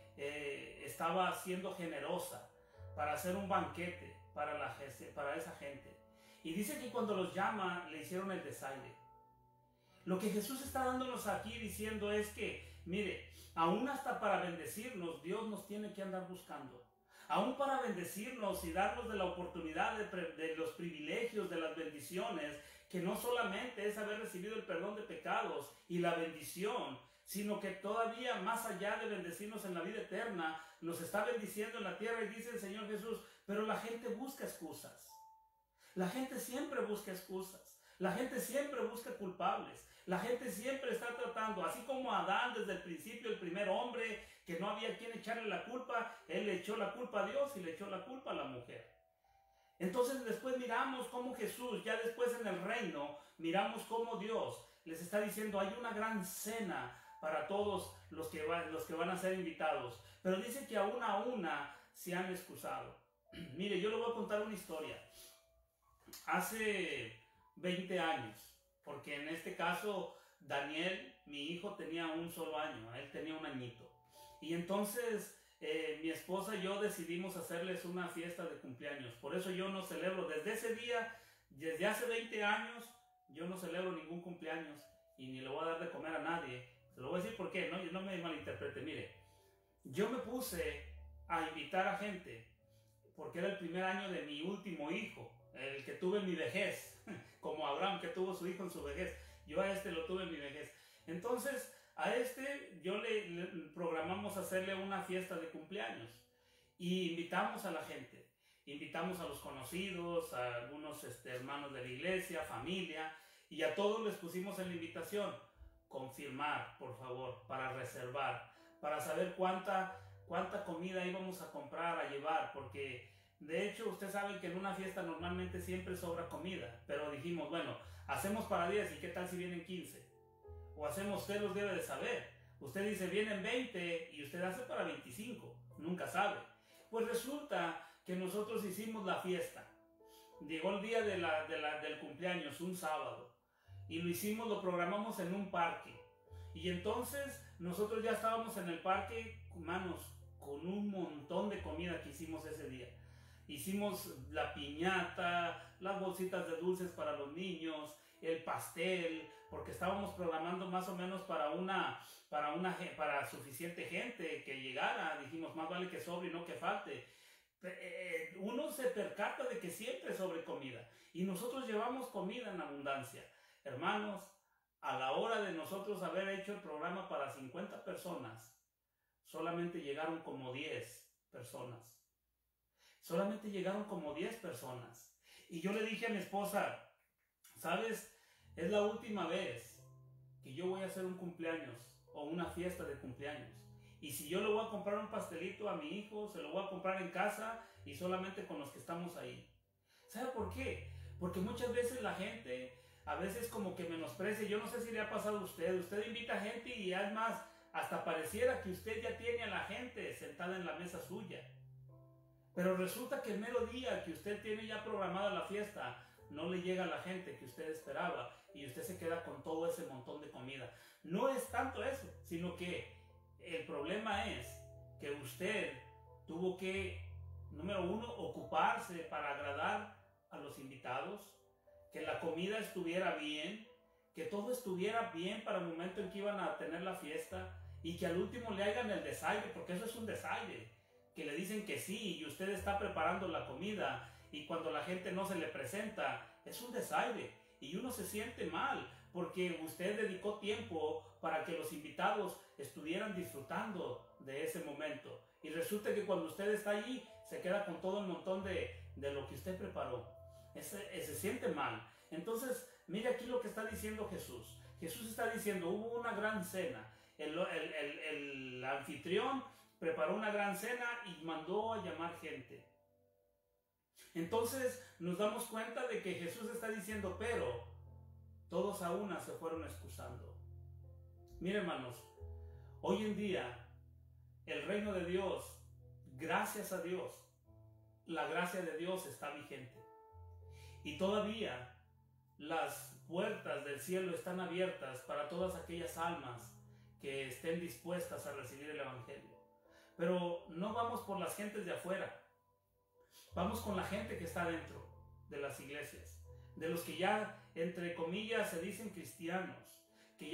Speaker 1: estaba siendo generosa para hacer un banquete para esa gente. Y dice que cuando los llama le hicieron el desaire. Lo que Jesús está dándonos aquí diciendo es que, mire, aún hasta para bendecirnos, Dios nos tiene que andar buscando. Aún para bendecirnos y darnos de la oportunidad de los privilegios, de las bendiciones, que no solamente es haber recibido el perdón de pecados y la bendición, sino que todavía más allá de bendecirnos en la vida eterna, nos está bendiciendo en la tierra. Y dice el Señor Jesús, pero la gente busca excusas. La gente siempre busca excusas. La gente siempre busca culpables. La gente siempre está tratando, así como Adán desde el principio, el primer hombre, que no había quien echarle la culpa, él le echó la culpa a Dios y le echó la culpa a la mujer. Entonces después miramos cómo Jesús, ya después en el reino, miramos cómo Dios les está diciendo, hay una gran cena para todos los que van a ser invitados. Pero dice que a una se han excusado. Mire, yo le voy a contar una historia. Hace 20 años, porque en este caso Daniel, mi hijo, tenía un solo año, él tenía un añito. Y entonces mi esposa y yo decidimos hacerles una fiesta de cumpleaños. Por eso yo no celebro desde ese día, desde hace 20 años, yo no celebro ningún cumpleaños y ni le voy a dar de comer a nadie. Se lo voy a decir por qué, no me malinterprete. Mire, yo me puse a invitar a gente porque era el primer año de mi último hijo, el que tuve en mi vejez, como Abraham que tuvo su hijo en su vejez. Yo a este lo tuve en mi vejez. Entonces a este yo le programamos hacerle una fiesta de cumpleaños y invitamos a la gente, invitamos a los conocidos, a algunos hermanos de la iglesia, familia, y a todos les pusimos en la invitación, confirmar por favor, para reservar, para saber cuánta comida íbamos a comprar, a llevar, porque de hecho usted sabe que en una fiesta normalmente siempre sobra comida, pero dijimos, bueno, hacemos para 10 y qué tal si vienen 15, o hacemos, usted los debe de saber, usted dice vienen 20 y usted hace para 25, nunca sabe. Pues resulta que nosotros hicimos la fiesta, llegó el día del cumpleaños, un sábado, y lo programamos en un parque. Y entonces nosotros ya estábamos en el parque, hermanos, con un montón de comida que hicimos ese día. Hicimos la piñata, las bolsitas de dulces para los niños, el pastel, porque estábamos programando más o menos para suficiente gente que llegara. Dijimos, más vale que sobre y no que falte. uno se percata de que siempre sobre comida. Y nosotros llevamos comida en abundancia. Hermanos, a la hora de nosotros haber hecho el programa para 50 personas, solamente llegaron como 10 personas. Solamente llegaron como 10 personas. Y yo le dije a mi esposa, ¿sabes? Es la última vez que yo voy a hacer un cumpleaños o una fiesta de cumpleaños. Y si yo le voy a comprar un pastelito a mi hijo, se lo voy a comprar en casa y solamente con los que estamos ahí. ¿Sabe por qué? Porque muchas veces la gente a veces como que menosprecia. Yo no sé si le ha pasado a usted. Usted invita gente y además hasta pareciera que usted ya tiene a la gente sentada en la mesa suya. Pero resulta que el mero día que usted tiene ya programada la fiesta, no le llega a la gente que usted esperaba y usted se queda con todo ese montón de comida. No es tanto eso, sino que el problema es que usted tuvo que, número uno, ocuparse para agradar a los invitados, que la comida estuviera bien, que todo estuviera bien para el momento en que iban a tener la fiesta y que al último le hagan el desaire, porque eso es un desaire, que le dicen que sí y usted está preparando la comida y cuando la gente no se le presenta, es un desaire y uno se siente mal porque usted dedicó tiempo para que los invitados estuvieran disfrutando de ese momento y resulta que cuando usted está allí se queda con todo el montón de lo que usted preparó. Se siente mal. Entonces, mire aquí lo que está diciendo Jesús. Jesús está diciendo, hubo una gran cena. El anfitrión preparó una gran cena y mandó a llamar gente. Entonces nos damos cuenta de que Jesús está diciendo, pero todos a una se fueron excusando. Miren, hermanos, hoy en día el reino de Dios, gracias a Dios, la gracia de Dios está vigente. Y todavía las puertas del cielo están abiertas para todas aquellas almas que estén dispuestas a recibir el Evangelio. Pero no vamos por las gentes de afuera, vamos con la gente que está dentro de las iglesias, de los que ya, entre comillas, se dicen cristianos, que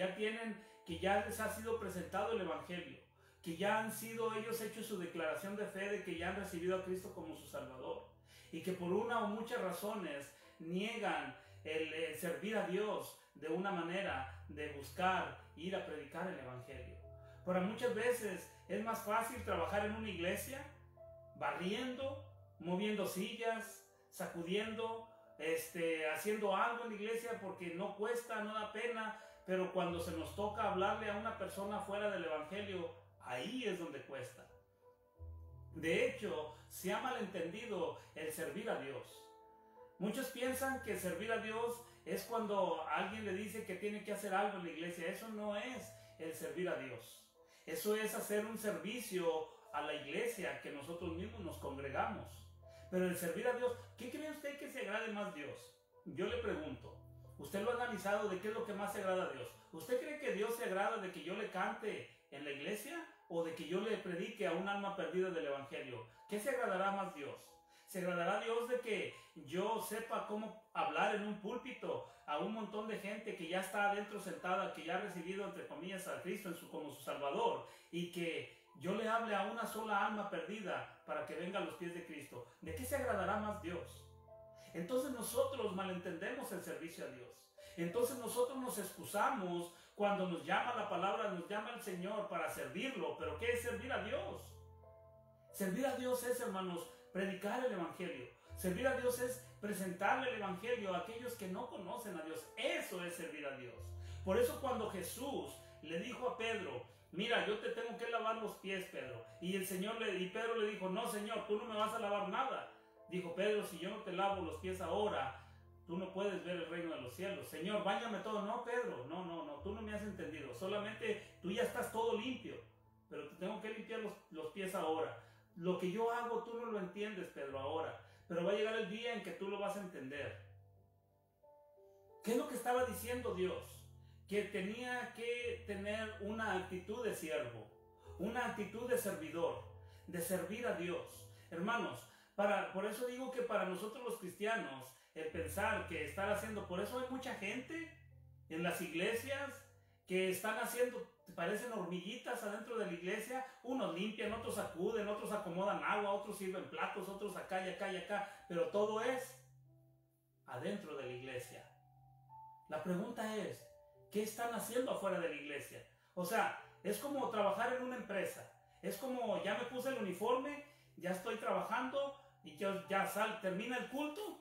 Speaker 1: ya les ha sido presentado el Evangelio, que ya han sido ellos hechos su declaración de fe de que ya han recibido a Cristo como su Salvador, y que por una o muchas razones niegan el servir a Dios de una manera de buscar ir a predicar el Evangelio. Pero muchas veces es más fácil trabajar en una iglesia, barriendo, moviendo sillas, sacudiendo, haciendo algo en la iglesia porque no cuesta, no da pena, pero cuando se nos toca hablarle a una persona fuera del Evangelio, ahí es donde cuesta. De hecho, se ha malentendido el servir a Dios. Muchos piensan que servir a Dios es cuando alguien le dice que tiene que hacer algo en la iglesia. Eso no es el servir a Dios. Eso es hacer un servicio a la iglesia que nosotros mismos nos congregamos. Pero el servir a Dios, ¿qué cree usted que se agrade más Dios? Yo le pregunto, ¿usted lo ha analizado de qué es lo que más se agrada a Dios? ¿Usted cree que Dios se agrada de que yo le cante en la iglesia o de que yo le predique a un alma perdida del Evangelio? ¿Qué se agradará más Dios? ¿Se agradará a Dios de que yo sepa cómo hablar en un púlpito a un montón de gente que ya está adentro sentada, que ya ha recibido entre comillas a Cristo como su Salvador y que yo le hable a una sola alma perdida para que venga a los pies de Cristo? ¿De qué se agradará más Dios? Entonces nosotros malentendemos el servicio a Dios. Entonces nosotros nos excusamos cuando nos llama la palabra, nos llama el Señor para servirlo. ¿Pero qué es servir a Dios? Servir a Dios es, hermanos, predicar el Evangelio. Servir a Dios es presentarle el Evangelio a aquellos que no conocen a Dios. Eso es servir a Dios. Por eso cuando Jesús le dijo a Pedro, mira, yo te tengo que lavar los pies, Pedro. Y Pedro le dijo, no, Señor, tú no me vas a lavar nada. Dijo Pedro, si yo no te lavo los pies ahora, tú no puedes ver el reino de los cielos. Señor, báñame todo. No, Pedro, no, tú no me has entendido. Solamente tú ya estás todo limpio, pero te tengo que limpiar los pies ahora. Lo que yo hago tú no lo entiendes, Pedro, ahora, pero va a llegar el día en que tú lo vas a entender. ¿Qué es lo que estaba diciendo Dios? Que tenía que tener una actitud de siervo, una actitud de servidor, de servir a Dios. Hermanos, por eso digo que para nosotros los cristianos, el pensar que estar haciendo, por eso hay mucha gente en las iglesias que están haciendo, parecen hormiguitas adentro de la iglesia. Unos limpian, otros sacuden, otros acomodan agua, otros sirven platos, otros acá y acá y acá, pero todo es adentro de la iglesia. La pregunta es, ¿qué están haciendo afuera de la iglesia? O sea, es como trabajar en una empresa. Es como, ya me puse el uniforme, ya estoy trabajando y termina el culto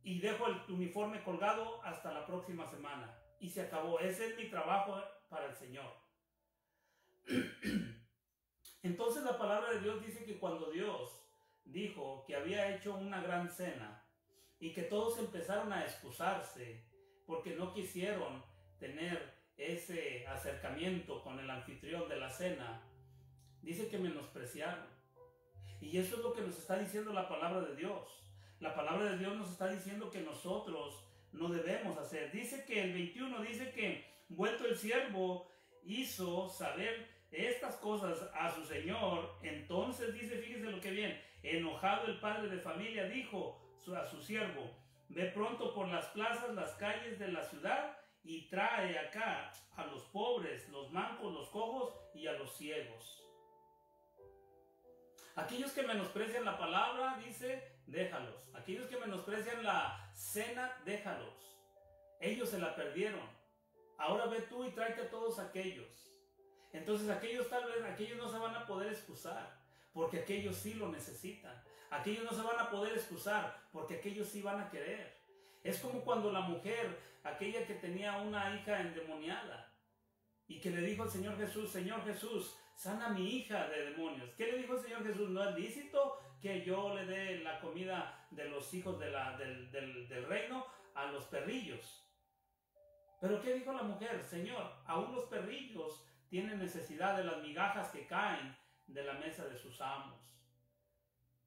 Speaker 1: y dejo el uniforme colgado hasta la próxima semana. Y se acabó. Ese es mi trabajo para el Señor. Entonces la palabra de Dios dice que cuando Dios dijo que había hecho una gran cena y que todos empezaron a excusarse porque no quisieron tener ese acercamiento con el anfitrión de la cena, dice que menospreciaron. Y eso es lo que nos está diciendo la palabra de Dios. La palabra de Dios nos está diciendo que nosotros no debemos hacer. Dice que el 21 dice que vuelto el siervo hizo saber estas cosas a su señor. Entonces dice, fíjese lo que bien, enojado el padre de familia dijo a su siervo, ve pronto por las plazas, las calles de la ciudad y trae acá a los pobres, los mancos, los cojos y a los ciegos. Aquellos que menosprecian la palabra, dice, déjalos. Aquellos que menosprecian la cena, déjalos. Ellos se la perdieron. Ahora ve tú y tráete a todos aquellos. Entonces aquellos aquellos no se van a poder excusar, porque aquellos sí lo necesitan. Aquellos no se van a poder excusar, porque aquellos sí van a querer. Es como cuando la mujer, aquella que tenía una hija endemoniada, y que le dijo al Señor Jesús, sana a mi hija de demonios. ¿Qué le dijo el Señor Jesús? No es lícito que yo le dé la comida de los hijos del reino a los perrillos. Pero ¿qué dijo la mujer? Señor, aún los perrillos tienen necesidad de las migajas que caen de la mesa de sus amos.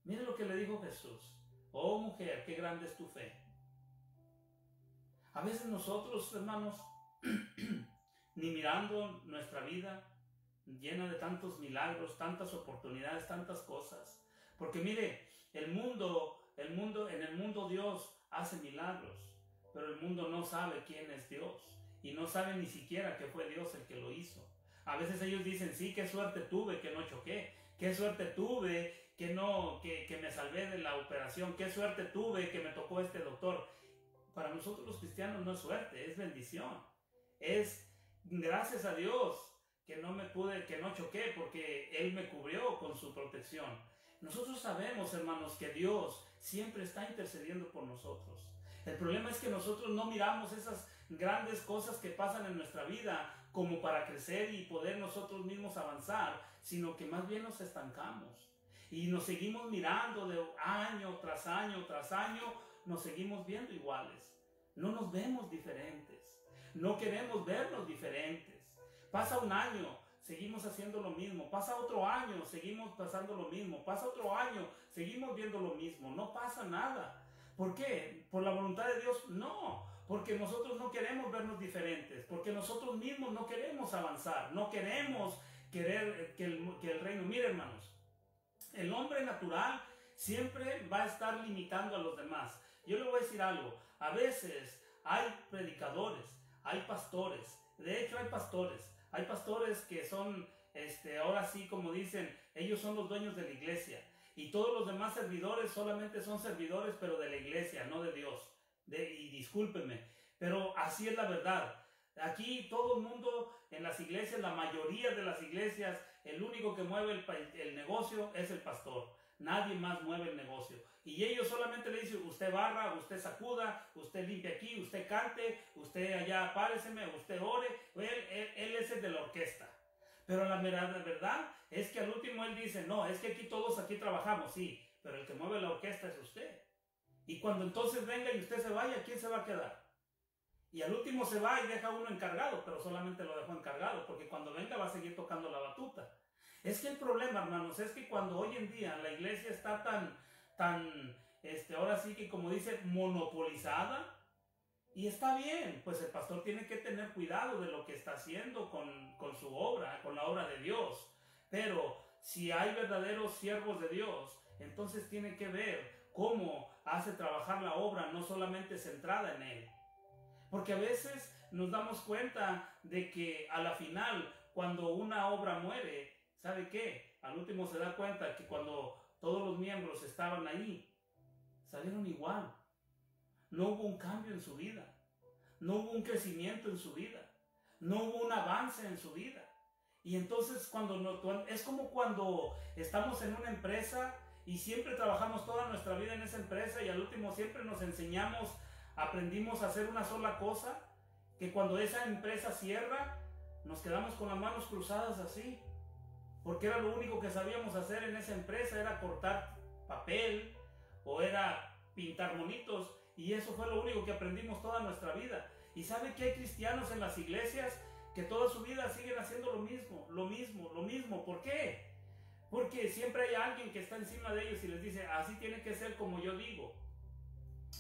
Speaker 1: Mire lo que le dijo Jesús. Oh mujer, qué grande es tu fe. A veces nosotros, hermanos, ni mirando nuestra vida llena de tantos milagros, tantas oportunidades, tantas cosas. Porque mire, en el mundo Dios hace milagros, pero el mundo no sabe quién es Dios y no sabe ni siquiera que fue Dios el que lo hizo. A veces ellos dicen, sí, qué suerte tuve que no choqué, qué suerte tuve que me salvé de la operación, qué suerte tuve que me tocó este doctor. Para nosotros los cristianos no es suerte, es bendición. Es gracias a Dios que no choqué, porque Él me cubrió con su protección. Nosotros sabemos, hermanos, que Dios siempre está intercediendo por nosotros. El problema es que nosotros no miramos esas grandes cosas que pasan en nuestra vida como para crecer y poder nosotros mismos avanzar, sino que más bien nos estancamos. Y nos seguimos mirando de año tras año tras año, nos seguimos viendo iguales. No nos vemos diferentes. No queremos vernos diferentes. Pasa un año, seguimos haciendo lo mismo. Pasa otro año, seguimos pasando lo mismo. Pasa otro año, seguimos viendo lo mismo. No pasa nada. ¿Por qué? ¿Por la voluntad de Dios? No, porque nosotros no queremos vernos diferentes, porque nosotros mismos no queremos avanzar, no queremos querer que el reino. Mire, hermanos, el hombre natural siempre va a estar limitando a los demás. Yo le voy a decir algo, a veces hay predicadores, hay pastores, de hecho hay pastores que son, ahora sí como dicen, ellos son los dueños de la iglesia. Y todos los demás servidores solamente son servidores, pero de la iglesia, no de Dios. Y discúlpenme, pero así es la verdad. Aquí todo el mundo en las iglesias, la mayoría de las iglesias, el único que mueve el negocio es el pastor. Nadie más mueve el negocio. Y ellos solamente le dicen, usted barra, usted sacuda, usted limpia aquí, usted cante, usted allá apáreceme, usted ore. Él es el de la orquesta. Pero la verdad es que al último él dice, no, es que aquí todos trabajamos, sí, pero el que mueve la orquesta es usted. Y cuando entonces venga y usted se vaya, ¿quién se va a quedar? Y al último se va y deja uno encargado, pero solamente lo dejó encargado, porque cuando venga va a seguir tocando la batuta. Es que el problema, hermanos, es que cuando hoy en día la iglesia está ahora sí que como dice, monopolizada. Y está bien, pues el pastor tiene que tener cuidado de lo que está haciendo con su obra, con la obra de Dios. Pero si hay verdaderos siervos de Dios, entonces tiene que ver cómo hace trabajar la obra, no solamente centrada en Él. Porque a veces nos damos cuenta de que a la final, cuando una obra muere, ¿sabe qué? Al último se da cuenta que cuando todos los miembros estaban ahí, salieron igual. No hubo un cambio en su vida. No hubo un crecimiento en su vida. No hubo un avance en su vida. Y entonces es como cuando estamos en una empresa y siempre trabajamos toda nuestra vida en esa empresa y al último siempre nos enseñamos, aprendimos a hacer una sola cosa, que cuando esa empresa cierra, nos quedamos con las manos cruzadas así, porque era lo único que sabíamos hacer en esa empresa, era cortar papel o era pintar monitos, y eso fue lo único que aprendimos toda nuestra vida. Y sabe que hay cristianos en las iglesias que toda su vida siguen haciendo lo mismo. ¿Por qué? Porque siempre hay alguien que está encima de ellos y les dice, así tiene que ser como yo digo.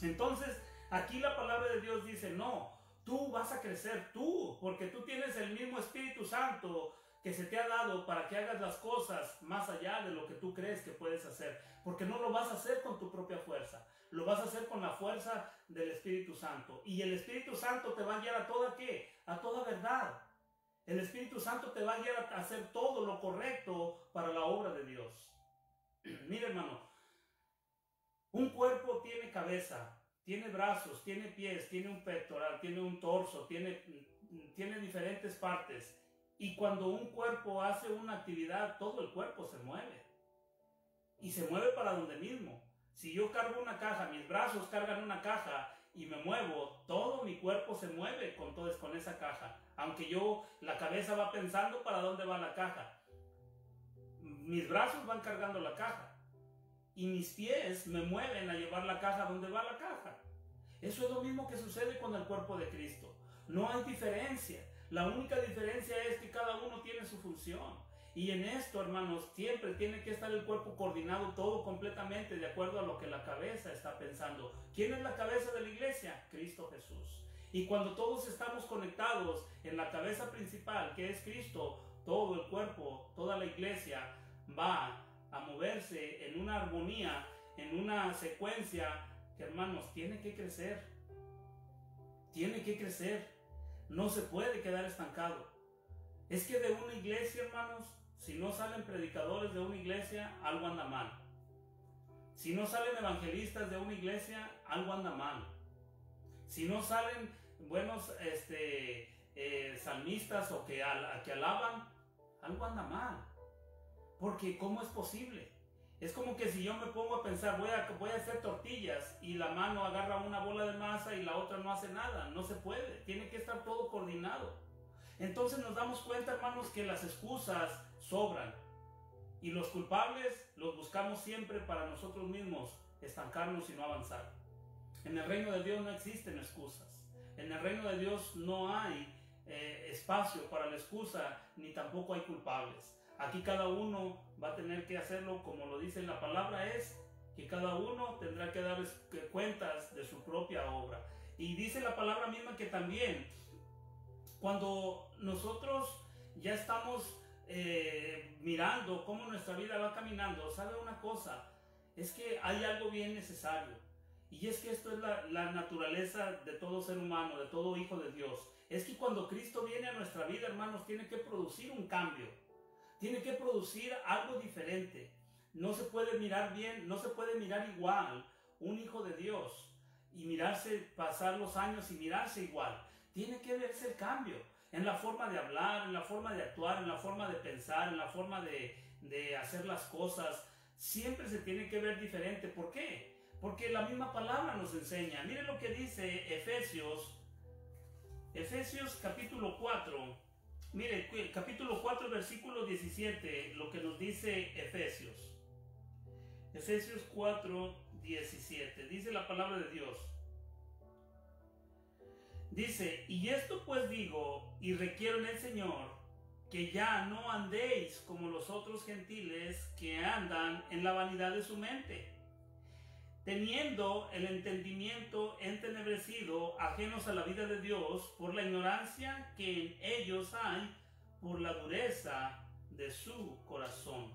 Speaker 1: Entonces, aquí la palabra de Dios dice, no, tú vas a crecer tú, porque tú tienes el mismo Espíritu Santo que se te ha dado para que hagas las cosas más allá de lo que tú crees que puedes hacer, porque no lo vas a hacer con tu propia fuerza, lo vas a hacer con la fuerza del Espíritu Santo, y el Espíritu Santo te va a guiar a toda ¿qué? A toda verdad. El Espíritu Santo te va a guiar a hacer todo lo correcto para la obra de Dios. Mira, hermano, un cuerpo tiene cabeza, tiene brazos, tiene pies, tiene un pectoral, tiene un torso, tiene diferentes partes. Y cuando un cuerpo hace una actividad, todo el cuerpo se mueve. Y se mueve para donde mismo. Si yo cargo una caja, mis brazos cargan una caja y me muevo, todo mi cuerpo se mueve con esa caja. Aunque la cabeza va pensando para dónde va la caja. Mis brazos van cargando la caja. Y mis pies me mueven a llevar la caja donde va la caja. Eso es lo mismo que sucede con el cuerpo de Cristo. No hay diferencia. La única diferencia es que cada uno tiene su función. Y en esto, hermanos, siempre tiene que estar el cuerpo coordinado todo completamente de acuerdo a lo que la cabeza está pensando. ¿Quién es la cabeza de la iglesia? Cristo Jesús. Y cuando todos estamos conectados en la cabeza principal, que es Cristo, todo el cuerpo, toda la iglesia va a moverse en una armonía, en una secuencia que, hermanos, tiene que crecer. Tiene que crecer. No se puede quedar estancado. Es que de una iglesia, hermanos, si no salen predicadores de una iglesia, algo anda mal. Si no salen evangelistas de una iglesia, algo anda mal. Si no salen buenos salmistas o que alaban, algo anda mal. Porque ¿cómo es posible? Es como que si yo me pongo a pensar, voy a hacer tortillas y la mano agarra una bola de masa y la otra no hace nada. No se puede. Tiene que estar todo coordinado. Entonces nos damos cuenta, hermanos, que las excusas sobran. Y los culpables los buscamos siempre para nosotros mismos estancarnos y no avanzar. En el reino de Dios no existen excusas. En el reino de Dios no hay espacio para la excusa, ni tampoco hay culpables. Aquí cada uno va a tener que hacerlo como lo dice la palabra, es que cada uno tendrá que dar cuentas de su propia obra. Y dice la palabra misma que también cuando nosotros ya estamos mirando cómo nuestra vida va caminando, ¿sabe una cosa? Es que hay algo bien necesario. Y es que esto es la naturaleza de todo ser humano, de todo hijo de Dios. Es que cuando Cristo viene a nuestra vida, hermanos, tiene que producir un cambio. Tiene que producir algo diferente. No se puede mirar bien, no se puede mirar igual un hijo de Dios y pasar los años y mirarse igual. Tiene que verse el cambio en la forma de hablar, en la forma de actuar, en la forma de pensar, en la forma de hacer las cosas. Siempre se tiene que ver diferente. ¿Por qué? Porque la misma palabra nos enseña. Miren lo que dice Efesios capítulo 4. Mire, capítulo 4, versículo 17, lo que nos dice Efesios. Efesios 4, 17. Dice la palabra de Dios. Dice, y esto pues digo y requiero en el Señor, que ya no andéis como los otros gentiles que andan en la vanidad de su mente, teniendo el entendimiento entenebrecido, ajenos a la vida de Dios, por la ignorancia que en ellos hay, por la dureza de su corazón.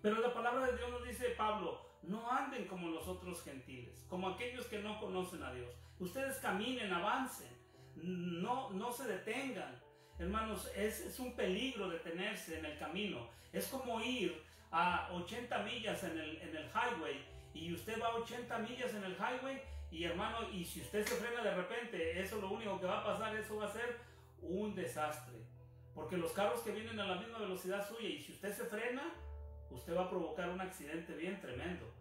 Speaker 1: Pero la palabra de Dios nos dice, Pablo, no anden como los otros gentiles, como aquellos que no conocen a Dios. Ustedes caminen, avancen. no se detengan. Hermanos, es un peligro detenerse en el camino. Es como ir a 80 millas en el highway, y usted va a 80 millas en el highway, y hermano, y si usted se frena de repente, eso lo único que va a pasar, eso va a ser un desastre. Porque los carros que vienen a la misma velocidad suya, y si usted se frena, usted va a provocar un accidente bien tremendo.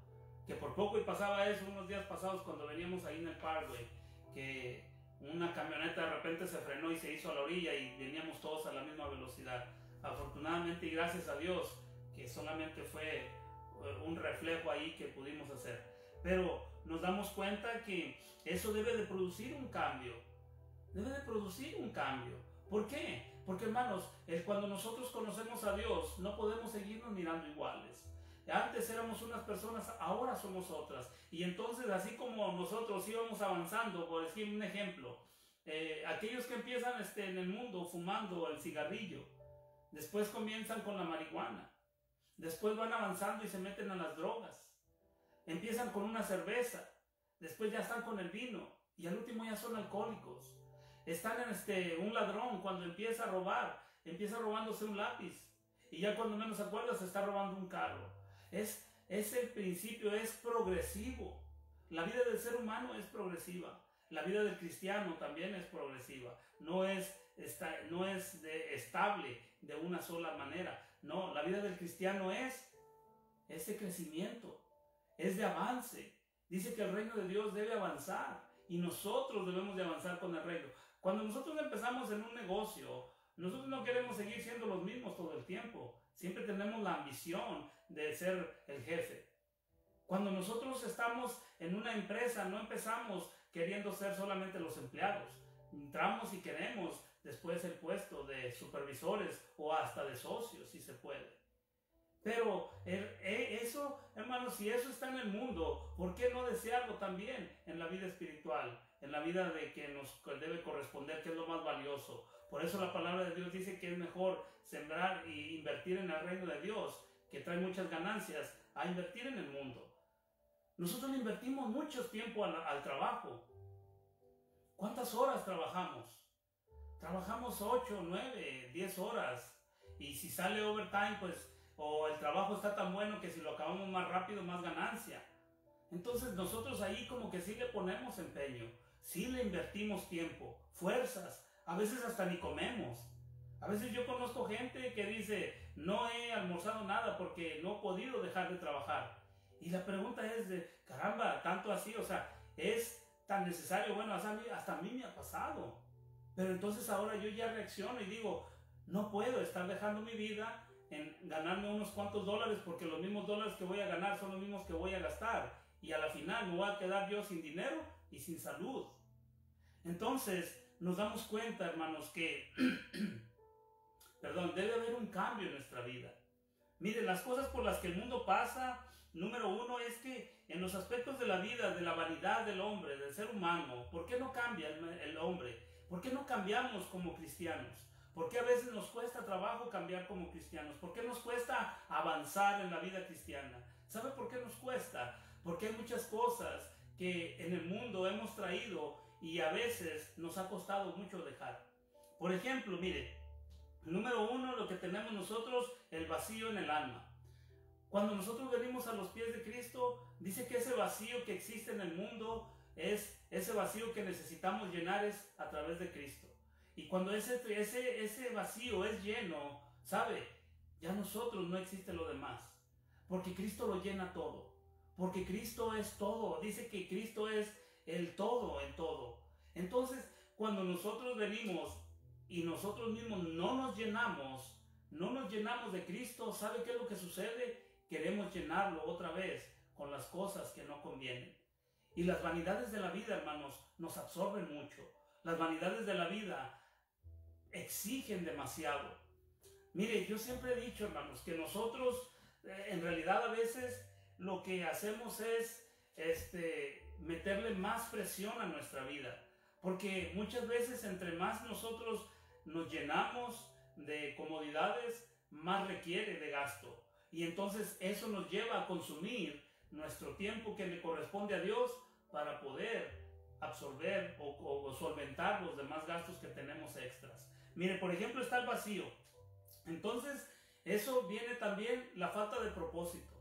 Speaker 1: Que por poco y pasaba eso unos días pasados cuando veníamos ahí en el Parkway, que una camioneta de repente se frenó y se hizo a la orilla y veníamos todos a la misma velocidad. Afortunadamente y gracias a Dios que solamente fue un reflejo ahí que pudimos hacer. Pero nos damos cuenta que eso debe de producir un cambio. Debe de producir un cambio. ¿Por qué? Porque hermanos, cuando nosotros conocemos a Dios, no podemos seguirnos mirando iguales. Antes éramos unas personas, ahora somos otras. Y entonces, así como nosotros íbamos avanzando, por decir un ejemplo, aquellos que empiezan en el mundo fumando el cigarrillo, después comienzan con la marihuana, después van avanzando y se meten a las drogas, empiezan con una cerveza, después ya están con el vino y al último ya son alcohólicos. Están un ladrón cuando empieza a robar, empieza robándose un lápiz y ya cuando menos se acuerda se está robando un carro. Es el principio, es progresivo. La vida del ser humano es progresiva. La vida del cristiano también es progresiva. No es estable de una sola manera. No, la vida del cristiano es de crecimiento, es de avance. Dice que el reino de Dios debe avanzar y nosotros debemos de avanzar con el reino. Cuando nosotros empezamos en un negocio, nosotros no queremos seguir siendo los mismos todo el tiempo. Siempre tenemos la ambición de ser el jefe. Cuando nosotros estamos en una empresa, no empezamos queriendo ser solamente los empleados. Entramos y queremos después el puesto de supervisores o hasta de socios, si se puede. Pero eso, hermanos, si eso está en el mundo, ¿por qué no desearlo también en la vida espiritual? En la vida de que nos debe corresponder, que es lo más valioso. Por eso la palabra de Dios dice que es mejor sembrar e invertir en el reino de Dios, que trae muchas ganancias, a invertir en el mundo. Nosotros le invertimos mucho tiempo al trabajo. ¿Cuántas horas trabajamos? Trabajamos 8, 9, 10 horas. Y si sale overtime, pues, o el trabajo está tan bueno que si lo acabamos más rápido, más ganancia. Entonces nosotros ahí como que sí le ponemos empeño, sí le invertimos tiempo, fuerzas, a veces hasta ni comemos. A veces yo conozco gente que dice, no he almorzado nada porque no he podido dejar de trabajar. Y la pregunta es de, caramba, tanto así, o sea, es tan necesario. Bueno, hasta a mí me ha pasado. Pero entonces ahora yo ya reacciono y digo, no puedo estar dejando mi vida en ganarme unos cuantos dólares porque los mismos dólares que voy a ganar son los mismos que voy a gastar. Y a la final me voy a quedar yo sin dinero y sin salud. Entonces nos damos cuenta, hermanos, que debe haber un cambio en nuestra vida. Miren, las cosas por las que el mundo pasa, número uno es que en los aspectos de la vida, de la vanidad del hombre, del ser humano, ¿por qué no cambia el hombre? ¿Por qué no cambiamos como cristianos? ¿Por qué a veces nos cuesta trabajo cambiar como cristianos? ¿Por qué nos cuesta avanzar en la vida cristiana? ¿Sabe por qué nos cuesta? Porque hay muchas cosas que en el mundo hemos traído y a veces nos ha costado mucho dejar. Por ejemplo, mire, número uno, lo que tenemos nosotros, el vacío en el alma. Cuando nosotros venimos a los pies de Cristo, dice que ese vacío que existe en el mundo es ese vacío que necesitamos llenar es a través de Cristo. Y cuando ese vacío es lleno, ¿sabe? Ya nosotros no existe lo demás. Porque Cristo lo llena todo. Porque Cristo es todo. Dice que Cristo es el todo en todo. Entonces, cuando nosotros venimos y nosotros mismos no nos llenamos de Cristo, ¿sabe qué es lo que sucede? Queremos llenarlo otra vez con las cosas que no convienen. Y las vanidades de la vida, hermanos, nos absorben mucho. Las vanidades de la vida exigen demasiado. Mire, yo siempre he dicho, hermanos, que nosotros en realidad a veces lo que hacemos es meterle más presión a nuestra vida. Porque muchas veces entre más nosotros nos llenamos de comodidades, más requiere de gasto. Y entonces eso nos lleva a consumir nuestro tiempo que le corresponde a Dios para poder absorber o solventar los demás gastos que tenemos extras. Mire, por ejemplo, está el vacío. Entonces, eso viene también la falta de propósito.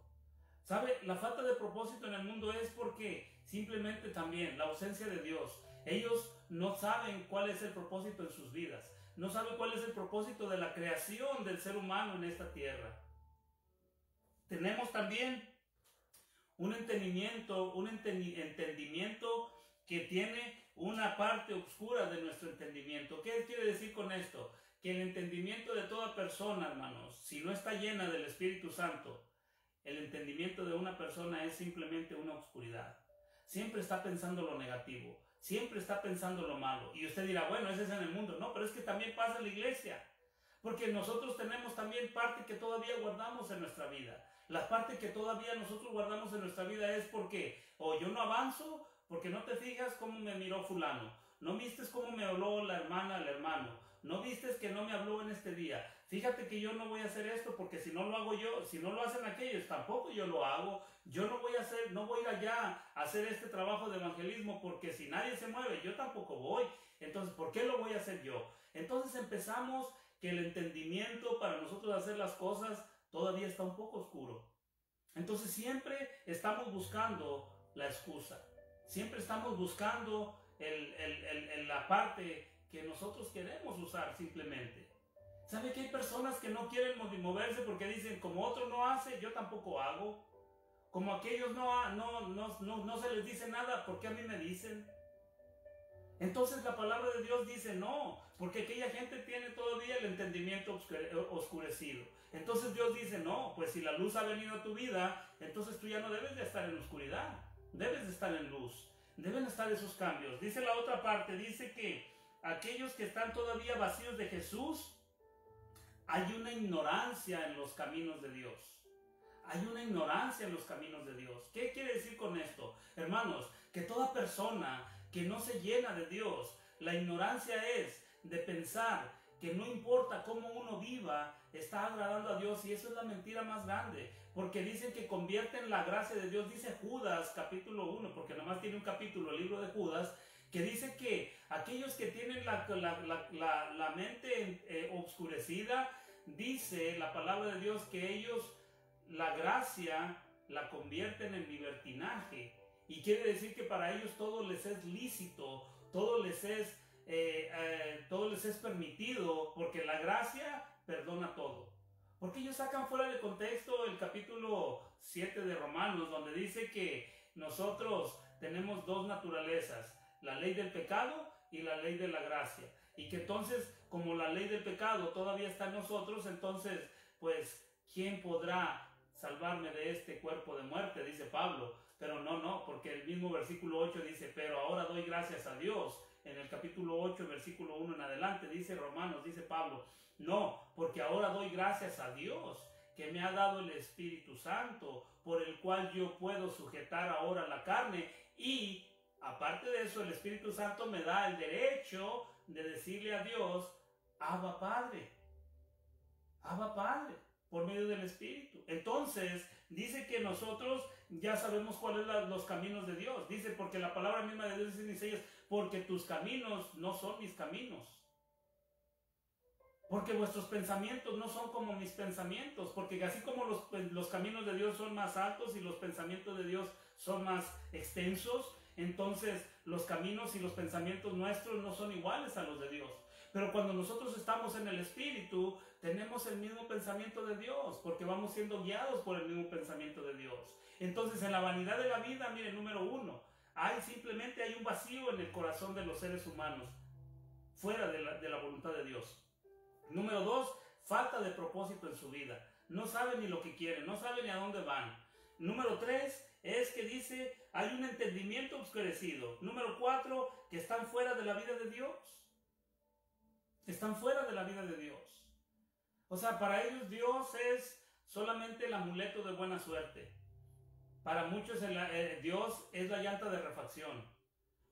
Speaker 1: ¿Sabe? La falta de propósito en el mundo es porque simplemente también la ausencia de Dios. Ellos no saben cuál es el propósito en sus vidas. No saben cuál es el propósito de la creación del ser humano en esta tierra. Tenemos también un entendimiento que tiene una parte oscura de nuestro entendimiento. ¿Qué quiere decir con esto? Que el entendimiento de toda persona, hermanos, si no está llena del Espíritu Santo, el entendimiento de una persona es simplemente una oscuridad. Siempre está pensando lo negativo, siempre está pensando lo malo. Y usted dirá, bueno, ese es en el mundo. No, pero es que también pasa en la iglesia. Porque nosotros tenemos también parte que todavía guardamos en nuestra vida. La parte que todavía nosotros guardamos en nuestra vida es porque o yo no avanzo, porque no te fijas cómo me miró fulano. No vistes cómo me habló la hermana al hermano. No vistes que no me habló en este día. Fíjate que yo no voy a hacer esto porque si no lo hago yo, si no lo hacen aquellos, tampoco yo lo hago. Yo no voy a ir allá a hacer este trabajo de evangelismo porque si nadie se mueve, yo tampoco voy. Entonces, ¿por qué lo voy a hacer yo? Entonces empezamos que el entendimiento para nosotros hacer las cosas todavía está un poco oscuro. Entonces siempre estamos buscando la excusa. Siempre estamos buscando la parte que nosotros queremos usar simplemente. ¿Sabe que hay personas que no quieren moverse porque dicen, como otro no hace, yo tampoco hago? Como aquellos no se les dice nada, ¿por qué a mí me dicen? Entonces la palabra de Dios dice no, porque aquella gente tiene todavía el entendimiento oscurecido. Entonces Dios dice no, pues si la luz ha venido a tu vida, entonces tú ya no debes de estar en oscuridad, debes de estar en luz, deben estar esos cambios. Dice la otra parte, dice que aquellos que están todavía vacíos de Jesús, hay una ignorancia en los caminos de Dios. Hay una ignorancia en los caminos de Dios. ¿Qué quiere decir con esto? Hermanos, que toda persona que no se llena de Dios, la ignorancia es de pensar que no importa cómo uno viva, está agradando a Dios, y eso es la mentira más grande, porque dicen que convierten la gracia de Dios. Dice Judas capítulo 1, porque nomás tiene un capítulo el libro de Judas, que dice que aquellos que tienen la mente oscurecida, dice la palabra de Dios que ellos la gracia la convierten en libertinaje, y quiere decir que para ellos todo les es lícito, todo les es permitido, porque la gracia perdona todo. Porque ellos sacan fuera de contexto el capítulo 7 de Romanos, donde dice que nosotros tenemos dos naturalezas, la ley del pecado y la ley de la gracia, y que entonces, como la ley del pecado todavía está en nosotros, entonces, pues, ¿quién podrá salvarme de este cuerpo de muerte? Dice Pablo. Pero no, porque el mismo versículo 8 dice, pero ahora doy gracias a Dios. En el capítulo 8, versículo 1 en adelante, dice Romanos, dice Pablo, no, porque ahora doy gracias a Dios, que me ha dado el Espíritu Santo, por el cual yo puedo sujetar ahora la carne, y aparte de eso, el Espíritu Santo me da el derecho de decirle a Dios, Abba Padre, Abba Padre, por medio del Espíritu. Entonces, dice que nosotros ya sabemos cuáles son los caminos de Dios. Dice, porque la palabra misma de Dios dice en Isaías, porque tus caminos no son mis caminos. Porque vuestros pensamientos no son como mis pensamientos. Porque así como los caminos de Dios son más altos y los pensamientos de Dios son más extensos, entonces los caminos y los pensamientos nuestros no son iguales a los de Dios. Pero cuando nosotros estamos en el Espíritu, tenemos el mismo pensamiento de Dios, porque vamos siendo guiados por el mismo pensamiento de Dios. Entonces, en la vanidad de la vida, mire, número 1, simplemente hay un vacío en el corazón de los seres humanos, fuera de la voluntad de Dios. Número 2, falta de propósito en su vida. No saben ni lo que quieren, no saben ni a dónde van. Número 3 es que dice, hay un entendimiento oscurecido. Número 4, que están fuera de la vida de Dios. Están fuera de la vida de Dios. O sea, para ellos Dios es solamente el amuleto de buena suerte. Para muchos Dios es la llanta de refacción.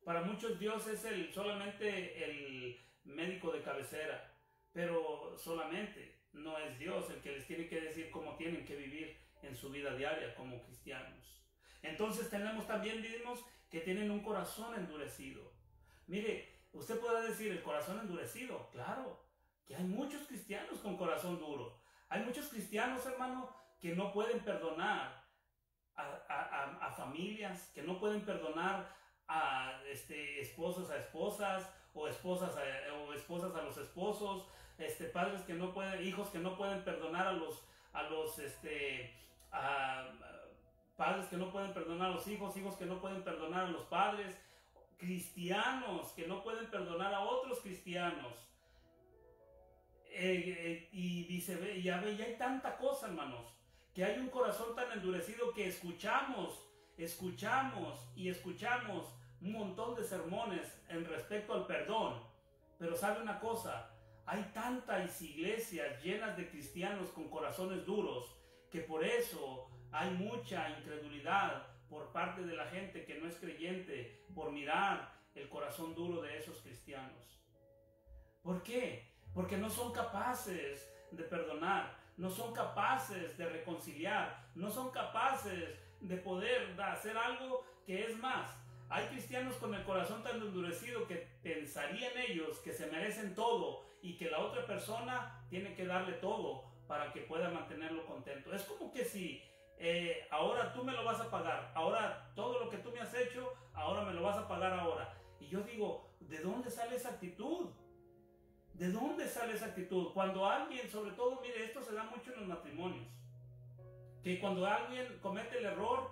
Speaker 1: Para muchos Dios es solamente el médico de cabecera. Pero solamente no es Dios el que les tiene que decir cómo tienen que vivir en su vida diaria como cristianos. Entonces tenemos también, vimos que tienen un corazón endurecido. Mire, usted puede decir el corazón endurecido. Claro, que hay muchos cristianos con corazón duro. Hay muchos cristianos, hermano, que no pueden perdonar a familias, que no pueden perdonar a esposos a esposas, o esposas a los esposos, padres que no pueden, hijos que no pueden perdonar padres que no pueden perdonar a los hijos, hijos que no pueden perdonar a los padres, cristianos que no pueden perdonar a otros cristianos, y viceversa. Y ya hay tanta cosa, hermanos, que hay un corazón tan endurecido que escuchamos un montón de sermones en respecto al perdón. Pero sabe una cosa, hay tantas iglesias llenas de cristianos con corazones duros, que por eso hay mucha incredulidad por parte de la gente que no es creyente, por mirar el corazón duro de esos cristianos. ¿Por qué? Porque no son capaces de perdonar, no son capaces de reconciliar, no son capaces de poder hacer algo que es más. Hay cristianos con el corazón tan endurecido que pensarían ellos que se merecen todo y que la otra persona tiene que darle todo para que pueda mantenerlo contento. Es como que si ahora tú me lo vas a pagar, ahora todo lo que tú me has hecho, ahora me lo vas a pagar ahora. Y yo digo, ¿de dónde sale esa actitud? ¿De dónde sale esa actitud? Cuando alguien, sobre todo, mire, esto se da mucho en los matrimonios, que cuando alguien comete el error,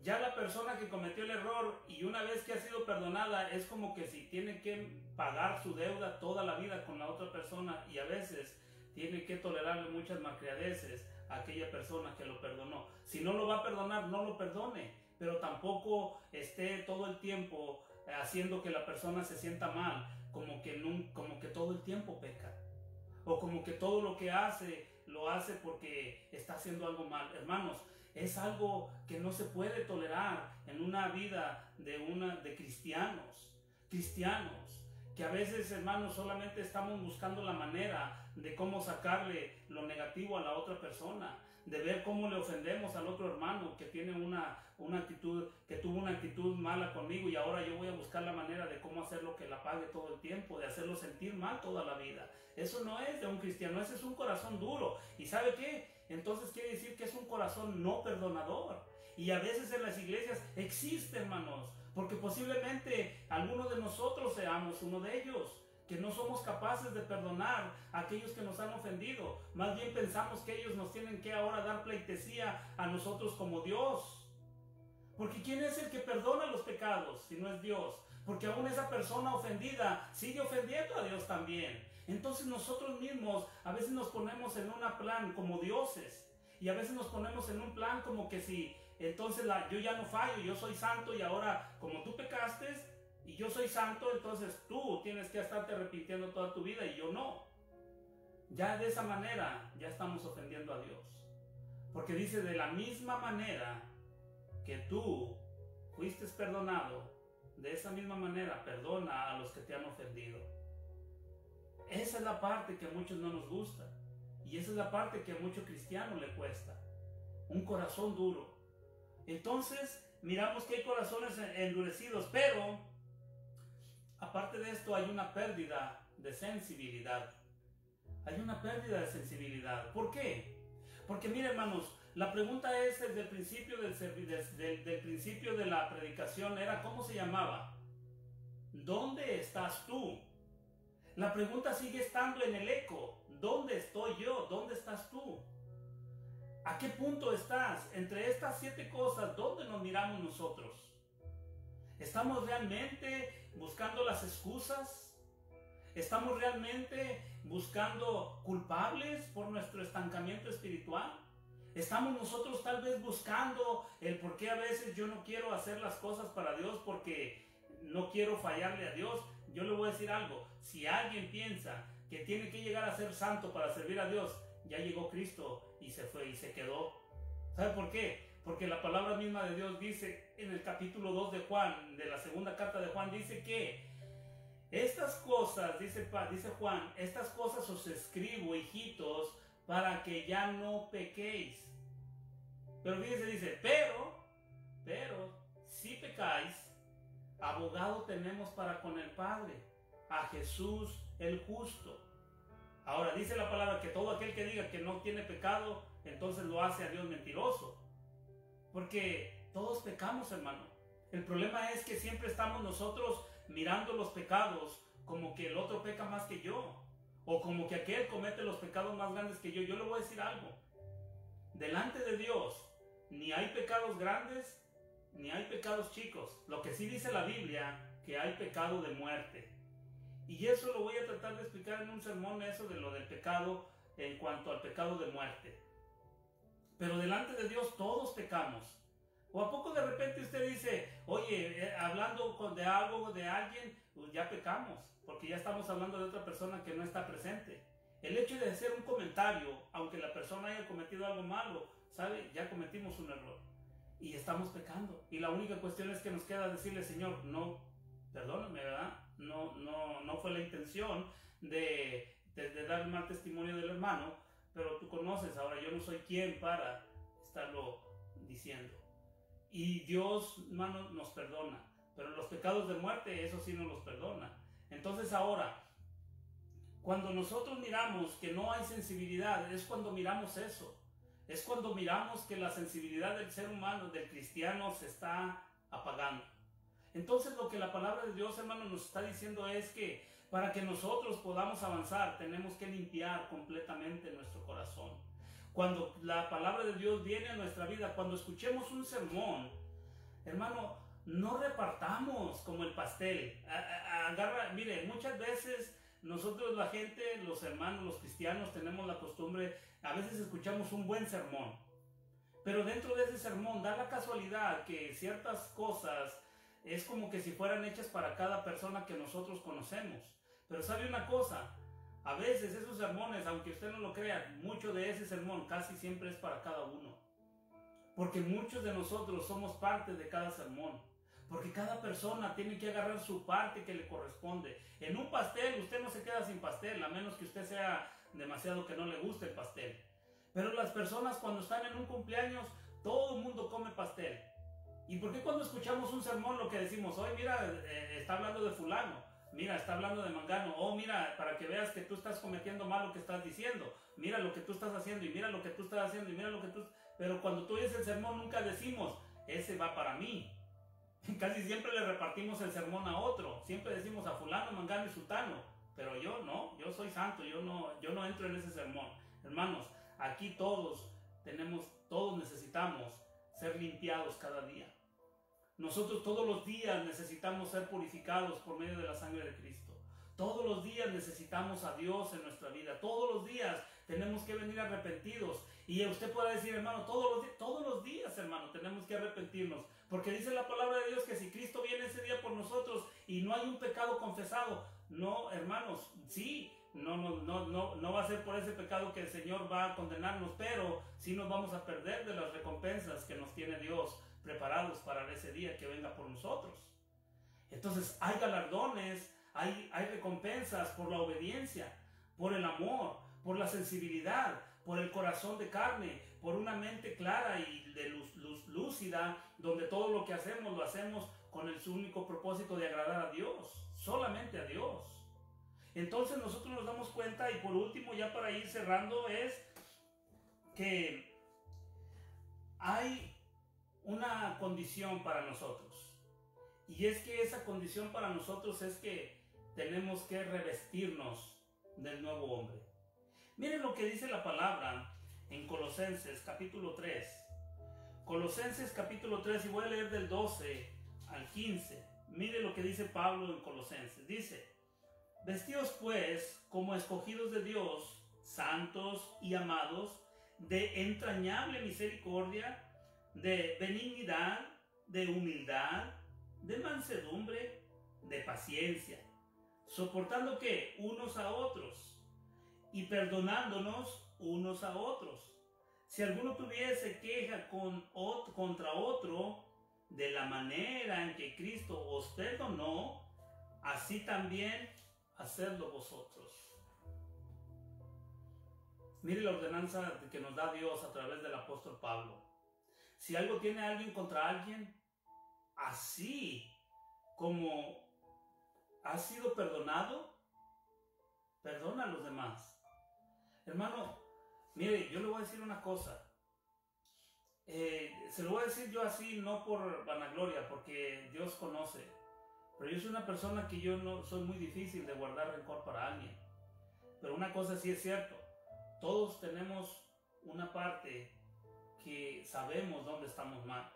Speaker 1: ya la persona que cometió el error, y una vez que ha sido perdonada, es como que si tiene que pagar su deuda toda la vida con la otra persona, y a veces tiene que tolerarle muchas malcriadeces a aquella persona que lo perdonó. Si no lo va a perdonar, no lo perdone, pero tampoco esté todo el tiempo haciendo que la persona se sienta mal, como que todo el tiempo peca, o como que todo lo que hace, lo hace porque está haciendo algo mal. Hermanos, es algo que no se puede tolerar en una vida de cristianos, que a veces, hermanos, solamente estamos buscando la manera de cómo sacarle lo negativo a la otra persona, de ver cómo le ofendemos al otro hermano que tiene que tuvo una actitud mala conmigo, y ahora yo voy a buscar la manera de cómo hacerlo que la pague todo el tiempo, de hacerlo sentir mal toda la vida. Eso no es de un cristiano, ese es un corazón duro. ¿Y sabe qué? Entonces quiere decir que es un corazón no perdonador. Y a veces en las iglesias existe, hermanos, porque posiblemente algunos de nosotros seamos uno de ellos, que no somos capaces de perdonar a aquellos que nos han ofendido. Más bien pensamos que ellos nos tienen que ahora dar pleitesía a nosotros como Dios. Porque ¿quién es el que perdona los pecados si no es Dios? Porque aún esa persona ofendida sigue ofendiendo a Dios también. Entonces nosotros mismos a veces nos ponemos en un plan como dioses, y a veces nos ponemos en un plan como que si entonces yo ya no fallo, yo soy santo, y ahora como tú pecaste y yo soy santo, entonces tú tienes que estarte arrepintiendo toda tu vida y yo no. Ya de esa manera ya estamos ofendiendo a Dios, porque dice: de la misma manera que tú fuiste perdonado, de esa misma manera perdona a los que te han ofendido. Esa es la parte que a muchos no nos gusta, y esa es la parte que a mucho cristiano le cuesta, un corazón duro. Entonces miramos que hay corazones endurecidos, pero aparte de esto hay una pérdida de sensibilidad. Hay una pérdida de sensibilidad. ¿Por qué? Porque mire, hermanos, la pregunta es desde el principio del principio de la predicación era: ¿cómo se llamaba? ¿Dónde estás tú? La pregunta sigue estando en el eco. ¿Dónde estoy yo? ¿Dónde estás tú? ¿A qué punto estás? Entre estas 7 cosas, ¿dónde nos miramos nosotros? ¿Estamos realmente buscando las excusas? ¿Estamos realmente buscando culpables por nuestro estancamiento espiritual? ¿Estamos nosotros tal vez buscando el por qué a veces yo no quiero hacer las cosas para Dios porque no quiero fallarle a Dios? Yo le voy a decir algo: si alguien piensa que tiene que llegar a ser santo para servir a Dios, ya llegó Cristo y se fue y se quedó. ¿Sabe por qué? Porque la palabra misma de Dios dice en el capítulo 2 de Juan, de la segunda carta de Juan, dice que estas cosas, dice Juan, estas cosas os escribo, hijitos, para que ya no pequéis. Pero fíjense, dice, pero, si pecáis, abogado tenemos para con el Padre, a Jesús el justo. Ahora dice la palabra que todo aquel que diga que no tiene pecado, entonces lo hace a Dios mentiroso. Porque todos pecamos, hermano. El problema es que siempre estamos nosotros mirando los pecados como que el otro peca más que yo, o como que aquel comete los pecados más grandes que yo. Yo le voy a decir algo. Delante de Dios, ni hay pecados grandes, ni hay pecados chicos. Lo que sí dice la Biblia, que hay pecado de muerte. Y eso lo voy a tratar de explicar en un sermón, eso de lo del pecado, en cuanto al pecado de muerte. Pero delante de Dios todos pecamos. ¿O a poco de repente usted dice, oye, hablando de algo, de alguien, pues ya pecamos? Porque ya estamos hablando de otra persona que no está presente. El hecho de hacer un comentario, aunque la persona haya cometido algo malo, ¿sabe? Ya cometimos un error. Y estamos pecando. Y la única cuestión es que nos queda decirle, Señor, no, perdóname, ¿verdad? No fue la intención de dar mal testimonio del hermano, pero tú conoces, ahora yo no soy quien para estarlo diciendo. Y Dios, hermano, nos perdona, pero los pecados de muerte, eso sí nos los perdona. Entonces ahora, cuando nosotros miramos que no hay sensibilidad, es cuando miramos eso. Es cuando miramos que la sensibilidad del ser humano, del cristiano, se está apagando. Entonces lo que la palabra de Dios, hermano, nos está diciendo es que para que nosotros podamos avanzar, tenemos que limpiar completamente nuestro corazón. Cuando la palabra de Dios viene a nuestra vida, cuando escuchemos un sermón, hermano, no repartamos como el pastel. Mire, muchas veces nosotros, la gente, los hermanos, los cristianos, tenemos la costumbre, a veces escuchamos un buen sermón, pero dentro de ese sermón da la casualidad que ciertas cosas es como que si fueran hechas para cada persona que nosotros conocemos. Pero ¿sabe una cosa? A veces esos sermones, aunque usted no lo crea, mucho de ese sermón casi siempre es para cada uno. Porque muchos de nosotros somos parte de cada sermón. Porque cada persona tiene que agarrar su parte que le corresponde. En un pastel usted no se queda sin pastel, a menos que usted sea demasiado que no le guste el pastel. Pero las personas cuando están en un cumpleaños, todo el mundo come pastel. ¿Y por qué cuando escuchamos un sermón lo que decimos, oye, mira, está hablando de fulano, mira, está hablando de mangano, oh, mira, para que veas que tú estás cometiendo mal lo que estás diciendo, mira lo que tú estás haciendo, y mira lo que tú estás haciendo, y mira lo que tú... Pero cuando tú oyes el sermón nunca decimos, ese va para mí. Casi siempre le repartimos el sermón a otro, siempre decimos a fulano, mangano y sultano, pero yo no, yo soy santo, yo no entro en ese sermón. Hermanos, aquí todos necesitamos ser limpiados cada día. Nosotros todos los días necesitamos ser purificados por medio de la sangre de Cristo. Todos los días necesitamos a Dios en nuestra vida. Todos los días tenemos que venir arrepentidos. Y usted puede decir, hermano, todos los días, hermano, tenemos que arrepentirnos. Porque dice la palabra de Dios que si Cristo viene ese día por nosotros y no hay un pecado confesado, no, hermanos, sí, no va a ser por ese pecado que el Señor va a condenarnos, pero sí nos vamos a perder de las recompensas que nos tiene Dios preparados para ese día que venga por nosotros. Entonces hay galardones, hay recompensas por la obediencia, por el amor, por la sensibilidad, por el corazón de carne, por una mente clara y de luz lúcida, donde todo lo que hacemos lo hacemos con el único propósito de agradar a Dios, solamente a Dios. Entonces nosotros nos damos cuenta, y por último, ya para ir cerrando, es que hay una condición para nosotros. Y es que esa condición para nosotros es que tenemos que revestirnos del nuevo hombre. Miren lo que dice la palabra en Colosenses capítulo 3. Colosenses capítulo 3, y voy a leer del 12 al 15. Miren lo que dice Pablo en Colosenses. Dice: vestidos pues como escogidos de Dios, santos y amados, de entrañable misericordia, de benignidad, de humildad, de mansedumbre, de paciencia, soportando que unos a otros y perdonándonos unos a otros, si alguno tuviese queja contra otro, de la manera en que Cristo os perdonó, así también hacedlo vosotros. Mire la ordenanza que nos da Dios a través del apóstol Pablo. Si algo tiene alguien contra alguien, así como has sido perdonado, perdona a los demás. Hermano, mire, yo le voy a decir una cosa. Se lo voy a decir yo así, no por vanagloria, porque Dios conoce. Pero yo soy una persona que yo no soy muy difícil de guardar rencor para alguien. Pero una cosa sí es cierto. Todos tenemos una parte que sabemos dónde estamos mal.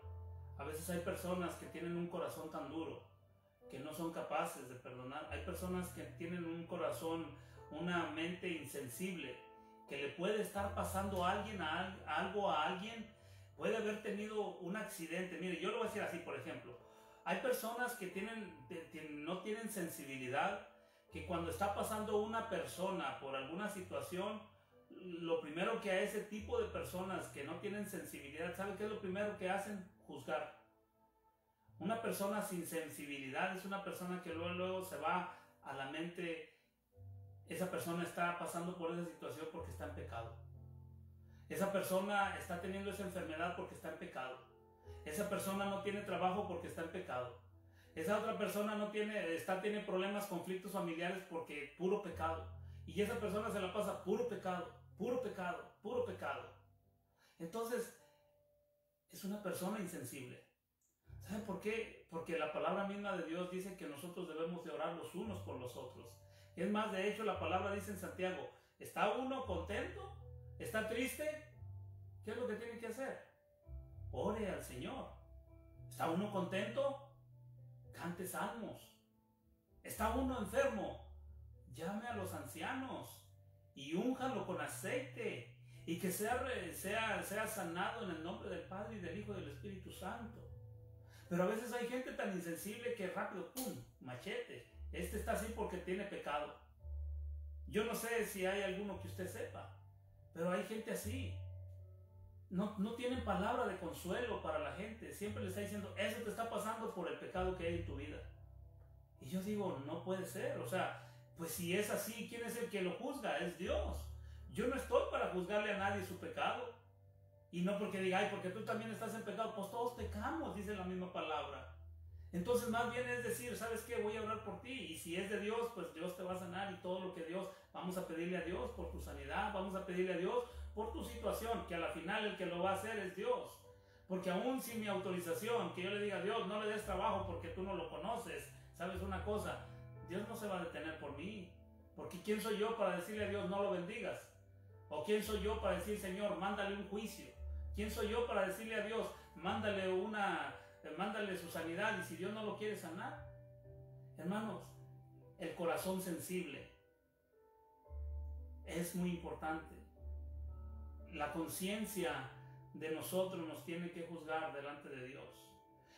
Speaker 1: A veces hay personas que tienen un corazón tan duro que no son capaces de perdonar. Hay personas que tienen un corazón, una mente insensible, que le puede estar pasando a alguien, algo a alguien, puede haber tenido un accidente. Mire, yo lo voy a decir así, por ejemplo. Hay personas que no tienen sensibilidad, que cuando está pasando una persona por alguna situación, lo primero que a ese tipo de personas que no tienen sensibilidad, ¿saben qué es lo primero que hacen? Juzgar. Una persona sin sensibilidad es una persona que luego se va a la mente. Esa persona está pasando por esa situación porque está en pecado. Esa persona está teniendo esa enfermedad porque está en pecado. Esa persona no tiene trabajo porque está en pecado. Esa otra persona tiene problemas, conflictos familiares porque puro pecado. Y esa persona se la pasa puro pecado, puro pecado, puro pecado. Entonces, es una persona insensible. ¿Saben por qué? Porque la palabra misma de Dios dice que nosotros debemos de orar los unos por los otros. Es más, de hecho, la palabra dice en Santiago, ¿está uno contento? ¿Está triste? ¿Qué es lo que tiene que hacer? Ore al Señor. ¿Está uno contento? Cante salmos. ¿Está uno enfermo? Llame a los ancianos y únjalo con aceite y que sea sanado en el nombre del Padre y del Hijo y del Espíritu Santo. Pero a veces hay gente tan insensible que rápido, ¡pum!, machete. Este está así porque tiene pecado. Yo no sé si hay alguno que usted sepa, pero hay gente así. No tienen palabra de consuelo para la gente. Siempre le está diciendo, eso te está pasando por el pecado que hay en tu vida. Y yo digo, no puede ser. O sea, pues si es así, ¿quién es el que lo juzga? Es Dios. Yo no estoy para juzgarle a nadie su pecado. Y no porque diga, ay, porque tú también estás en pecado. Pues todos pecamos, dice la misma palabra. Entonces más bien es decir, ¿sabes qué? Voy a orar por ti. Y si es de Dios, pues Dios te va a sanar. Y todo lo que Dios, vamos a pedirle a Dios por tu sanidad. Vamos a pedirle a Dios por tu situación. Que a la final el que lo va a hacer es Dios. Porque aún sin mi autorización, que yo le diga a Dios, no le des trabajo porque tú no lo conoces. ¿Sabes una cosa? Dios no se va a detener por mí. Porque ¿quién soy yo para decirle a Dios, no lo bendigas? ¿O quién soy yo para decir, Señor, mándale un juicio? ¿Quién soy yo para decirle a Dios, mándale su sanidad, y si Dios no lo quiere sanar? Hermanos, el corazón sensible es muy importante. La conciencia de nosotros nos tiene que juzgar delante de Dios.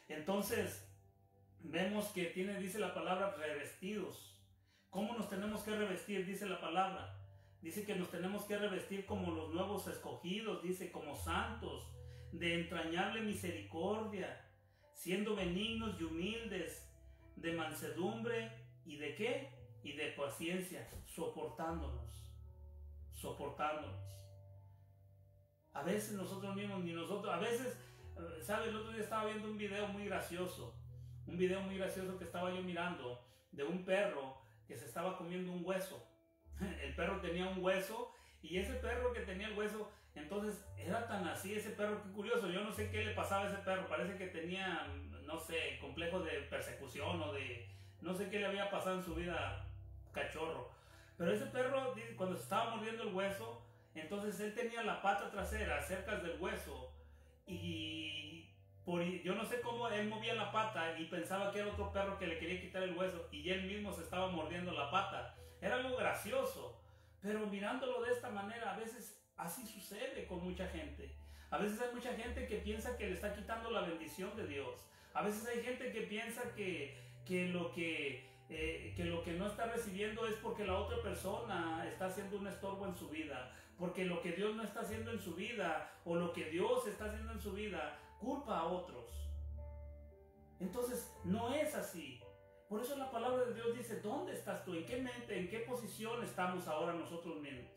Speaker 1: Entonces, vemos que dice la palabra, revestidos. ¿Cómo nos tenemos que revestir? Dice la palabra. Dice que nos tenemos que revestir como los nuevos escogidos, dice, como santos, de entrañable misericordia, siendo benignos y humildes, de mansedumbre y de ¿qué? Y de paciencia, soportándonos. A veces nosotros mismos, a veces, ¿sabe? El otro día estaba viendo un video muy gracioso que estaba yo mirando, de un perro que se estaba comiendo un hueso. El perro tenía un hueso, y ese perro que tenía el hueso, entonces era tan así ese perro, qué curioso, yo no sé qué le pasaba a ese perro, parece que tenía, no sé, complejo de persecución o de, no sé qué le había pasado en su vida, cachorro. Pero ese perro, cuando se estaba mordiendo el hueso, entonces él tenía la pata trasera cerca del hueso, y yo no sé cómo él movía la pata y pensaba que era otro perro que le quería quitar el hueso, y él mismo se estaba mordiendo la pata. Era algo gracioso, pero mirándolo de esta manera, a veces así sucede con mucha gente. A veces hay mucha gente que piensa que le está quitando la bendición de Dios. A veces hay gente que piensa que lo que no está recibiendo es porque la otra persona está haciendo un estorbo en su vida, porque lo que Dios no está haciendo en su vida, o lo que Dios está haciendo en su vida, culpa a otros. Entonces, no es así. Por eso la palabra de Dios dice, ¿dónde estás tú? ¿En qué mente, en qué posición estamos ahora nosotros mismos?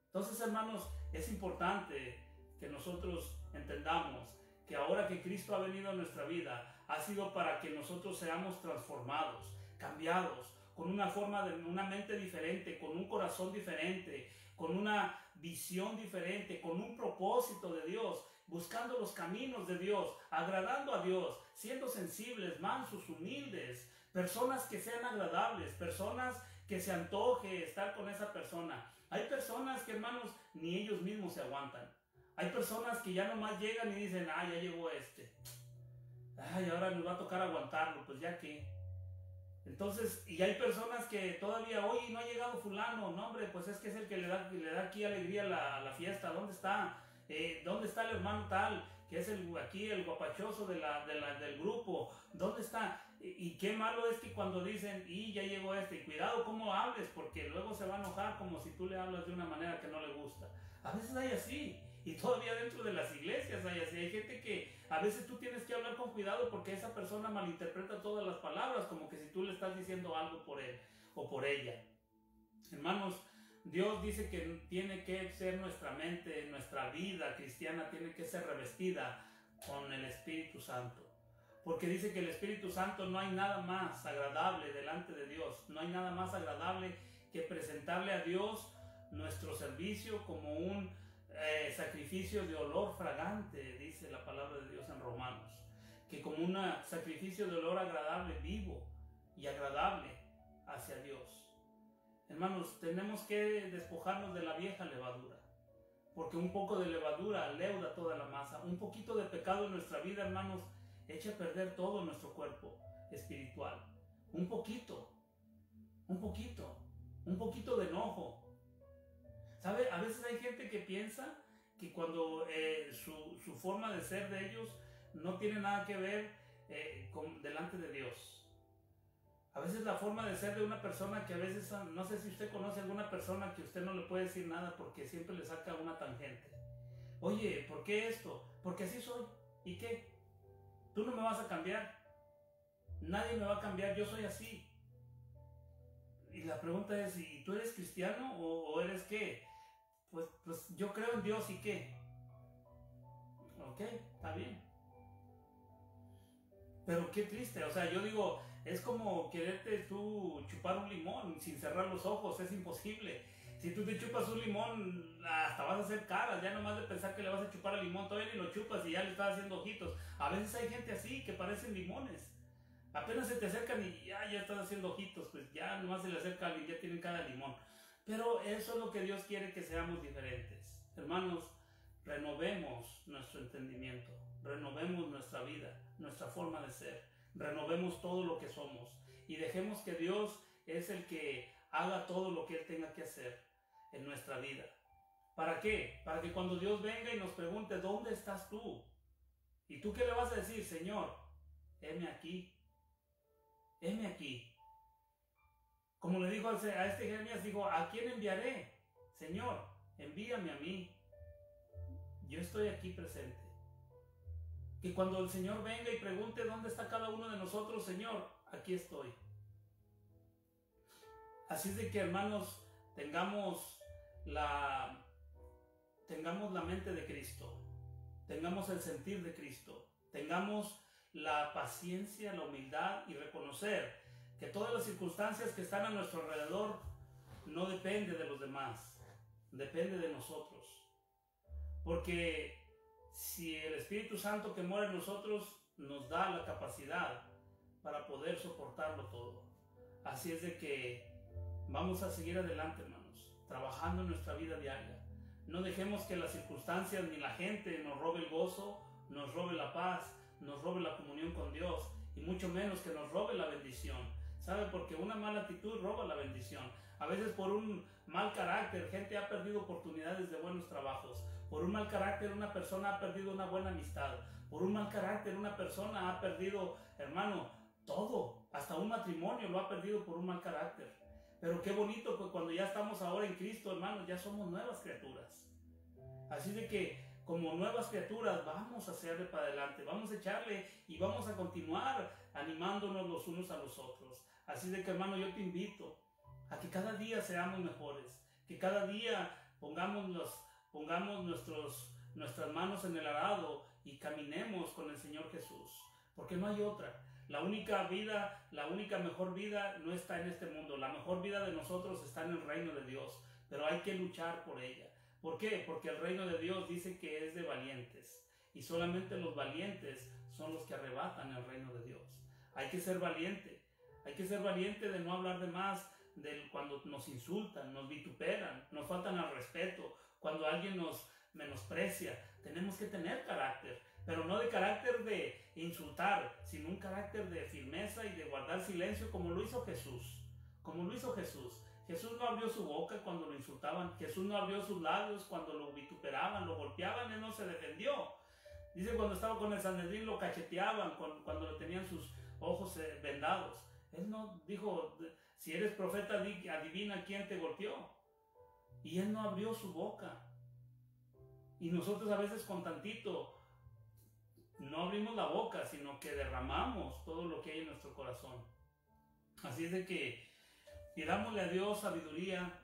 Speaker 1: Entonces, hermanos, es importante que nosotros entendamos que ahora que Cristo ha venido a nuestra vida, ha sido para que nosotros seamos transformados, cambiados, con una mente diferente, con un corazón diferente, con una visión diferente, con un propósito de Dios, buscando los caminos de Dios, agradando a Dios, siendo sensibles, mansos, humildes, personas que sean agradables, personas que se antoje estar con esa persona. Hay personas que, hermanos, ni ellos mismos se aguantan. Hay personas que ya nomás llegan y dicen, ya llegó este. Ahora nos va a tocar aguantarlo, pues ya que. Entonces, y hay personas que todavía, oye, no ha llegado fulano, no hombre, pues es que es el que le da aquí alegría a la fiesta. ¿Dónde está? ¿Dónde está el hermano tal? Que es aquí el guapachoso del grupo. ¿Dónde está? Y qué malo es que cuando dicen, y ya llegó este, y cuidado cómo hables, porque luego se va a enojar como si tú le hablas de una manera que no le gusta. A veces hay así, y todavía dentro de las iglesias hay así. Hay gente que a veces tú tienes que hablar con cuidado porque esa persona malinterpreta todas las palabras, como que si tú le estás diciendo algo por él o por ella. Hermanos, Dios dice que tiene que ser nuestra mente, nuestra vida cristiana tiene que ser revestida con el Espíritu Santo. Porque dice que el Espíritu Santo no hay nada más agradable delante de Dios. No hay nada más agradable que presentarle a Dios nuestro servicio como un sacrificio de olor fragante, dice la palabra de Dios en Romanos. Que como un sacrificio de olor agradable, vivo y agradable hacia Dios. Hermanos, tenemos que despojarnos de la vieja levadura, porque un poco de levadura leuda toda la masa. Un poquito de pecado en nuestra vida, hermanos, echa a perder todo nuestro cuerpo espiritual. Un poquito de enojo. ¿Sabe? A veces hay gente que piensa que cuando su forma de ser de ellos no tiene nada que ver delante de Dios. A veces la forma de ser de una persona que a veces, no sé si usted conoce alguna persona que usted no le puede decir nada porque siempre le saca una tangente. Oye, ¿por qué esto? Porque así soy. ¿Y qué? Tú no me vas a cambiar. Nadie me va a cambiar, yo soy así. Y la pregunta es, ¿y tú eres cristiano o eres qué? Pues yo creo en Dios, ¿y qué? Ok, está bien. Pero qué triste, o sea, yo digo, es como quererte tú chupar un limón sin cerrar los ojos, es imposible. Si tú te chupas un limón, hasta vas a hacer caras, ya nomás de pensar que le vas a chupar al limón, todavía ni lo chupas y ya le estás haciendo ojitos. A veces hay gente así, que parecen limones. Apenas se te acercan y ya estás haciendo ojitos, pues ya nomás se le acerca a alguien, ya tienen cara de limón. Pero eso es lo que Dios quiere, que seamos diferentes. Hermanos, renovemos nuestro entendimiento, renovemos nuestra vida, nuestra forma de ser, renovemos todo lo que somos y dejemos que Dios es el que haga todo lo que Él tenga que hacer en nuestra vida. ¿Para qué? Para que cuando Dios venga y nos pregunte, ¿dónde estás tú? ¿Y tú qué le vas a decir? Señor, heme aquí, heme aquí. Como le dijo a este Jeremías, dijo, ¿a quién enviaré? Señor, envíame a mí. Yo estoy aquí presente. Que cuando el Señor venga y pregunte dónde está cada uno de nosotros, Señor, aquí estoy. Así es de que, hermanos, tengamos la mente de Cristo, tengamos el sentir de Cristo, tengamos la paciencia, la humildad y reconocer que todas las circunstancias que están a nuestro alrededor no dependen de los demás, depende de nosotros. Porque si el Espíritu Santo que mora en nosotros nos da la capacidad para poder soportarlo todo. Así es de que vamos a seguir adelante, hermanos, trabajando en nuestra vida diaria. No dejemos que las circunstancias ni la gente nos robe el gozo, nos robe la paz, nos robe la comunión con Dios y mucho menos que nos robe la bendición. ¿Sabe? Porque una mala actitud roba la bendición. A veces por un mal carácter, gente ha perdido oportunidades de buenos trabajos. Por un mal carácter, una persona ha perdido una buena amistad. Por un mal carácter, una persona ha perdido, hermano, todo. Hasta un matrimonio lo ha perdido por un mal carácter. Pero qué bonito que cuando ya estamos ahora en Cristo, hermanos, ya somos nuevas criaturas. Así de que como nuevas criaturas vamos a hacerle para adelante, vamos a echarle y vamos a continuar animándonos los unos a los otros. Así de que, hermano, yo te invito a que cada día seamos mejores, que cada día pongamos nuestras manos en el arado y caminemos con el Señor Jesús. porque no hay otra. La única vida, la única mejor vida no está en este mundo. La mejor vida de nosotros está en el reino de Dios, pero hay que luchar por ella. ¿Por qué? Porque el reino de Dios dice que es de valientes, y solamente los valientes son los que arrebatan el reino de Dios. Hay que ser valiente de no hablar de más, de cuando nos insultan, nos vituperan, nos faltan al respeto, cuando alguien nos menosprecia. Tenemos que tener carácter, pero no de carácter de insultar, sino un carácter de firmeza y de guardar silencio, como lo hizo Jesús. Jesús no abrió su boca cuando lo insultaban. Jesús no abrió sus labios cuando lo vituperaban, lo golpeaban. Él no se defendió. Dice, cuando estaba con el Sanedrín lo cacheteaban, cuando le tenían sus ojos vendados. Él no dijo, si eres profeta, adivina quién te golpeó. Y él no abrió su boca. Y nosotros a veces con tantito no abrimos la boca, sino que derramamos todo lo que hay en nuestro corazón. Así es de que pidámosle a Dios sabiduría,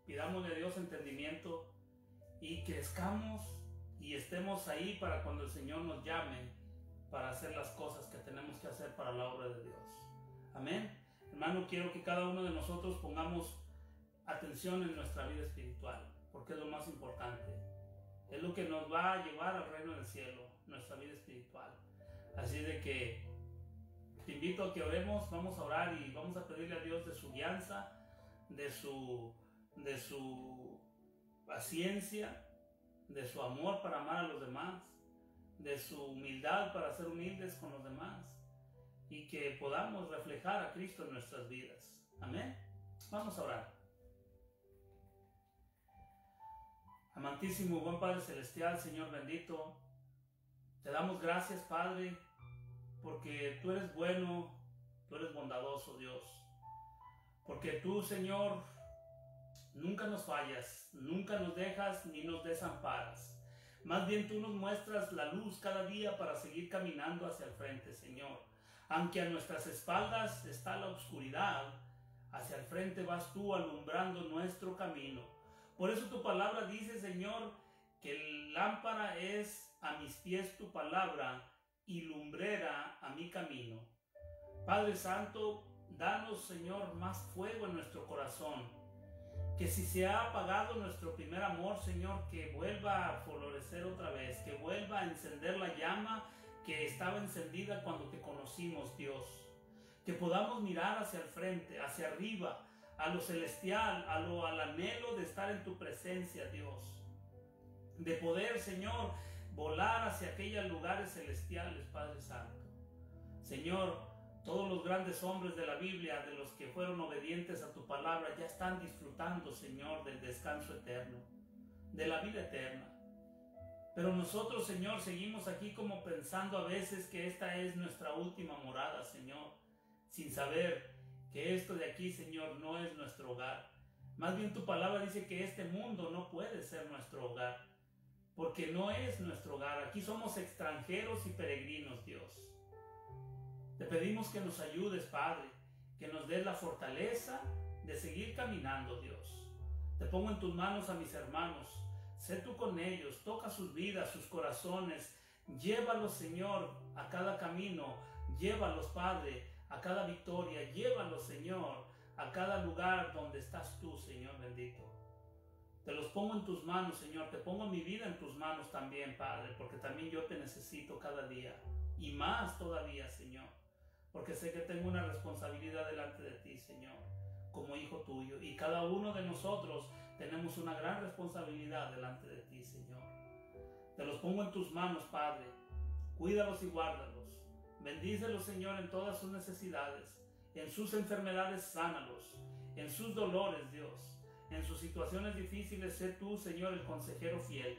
Speaker 1: pidámosle a Dios entendimiento, y crezcamos y estemos ahí para cuando el Señor nos llame para hacer las cosas que tenemos que hacer para la obra de Dios. Amén. Hermano, quiero que cada uno de nosotros pongamos atención en nuestra vida espiritual, porque es lo más importante. Es lo que nos va a llevar al reino del cielo, nuestra vida espiritual. Así de que te invito a que oremos. Vamos a orar y vamos a pedirle a Dios de su guianza, de su paciencia, de su amor para amar a los demás, de su humildad para ser humildes con los demás, y que podamos reflejar a Cristo en nuestras vidas. Amén. Vamos a orar. Amantísimo, buen Padre Celestial, Señor bendito, te damos gracias, Padre, porque tú eres bueno, tú eres bondadoso, Dios. Porque tú, Señor, nunca nos fallas, nunca nos dejas ni nos desamparas. Más bien tú nos muestras la luz cada día para seguir caminando hacia el frente, Señor. Aunque a nuestras espaldas está la oscuridad, hacia el frente vas tú alumbrando nuestro camino. Por eso tu palabra dice, Señor, que lámpara es a mis pies tu palabra y lumbrera a mi camino. Padre Santo, danos, Señor, más fuego en nuestro corazón. Que si se ha apagado nuestro primer amor, Señor, que vuelva a florecer otra vez, que vuelva a encender la llama que estaba encendida cuando te conocimos, Dios. Que podamos mirar hacia el frente, hacia arriba, a lo celestial, al anhelo de estar en tu presencia, Dios. De poder, Señor, volar hacia aquellos lugares celestiales, Padre Santo. Señor, todos los grandes hombres de la Biblia, de los que fueron obedientes a tu palabra, ya están disfrutando, Señor, del descanso eterno, de la vida eterna. Pero nosotros, Señor, seguimos aquí como pensando a veces que esta es nuestra última morada, Señor, sin saber que esto de aquí, Señor, no es nuestro hogar. Más bien tu palabra dice que este mundo no puede ser nuestro hogar, porque no es nuestro hogar. Aquí somos extranjeros y peregrinos, Dios. Te pedimos que nos ayudes, Padre, que nos des la fortaleza de seguir caminando, Dios. Te pongo en tus manos a mis hermanos. Sé tú con ellos, toca sus vidas, sus corazones. Llévalos, Señor, a cada camino. Llévalos, Padre, a cada victoria. Llévalos, Señor, a cada lugar donde estás tú, Señor bendito. Te los pongo en tus manos, Señor. Te pongo mi vida en tus manos también, Padre, porque también yo te necesito cada día. Y más todavía, Señor, porque sé que tengo una responsabilidad delante de ti, Señor, como hijo tuyo. Y cada uno de nosotros tenemos una gran responsabilidad delante de ti, Señor. Te los pongo en tus manos, Padre. Cuídalos y guárdalos. Bendícelos, Señor, en todas sus necesidades. En sus enfermedades, sánalos. En sus dolores, Dios. En sus situaciones difíciles, sé tú, Señor, el consejero fiel.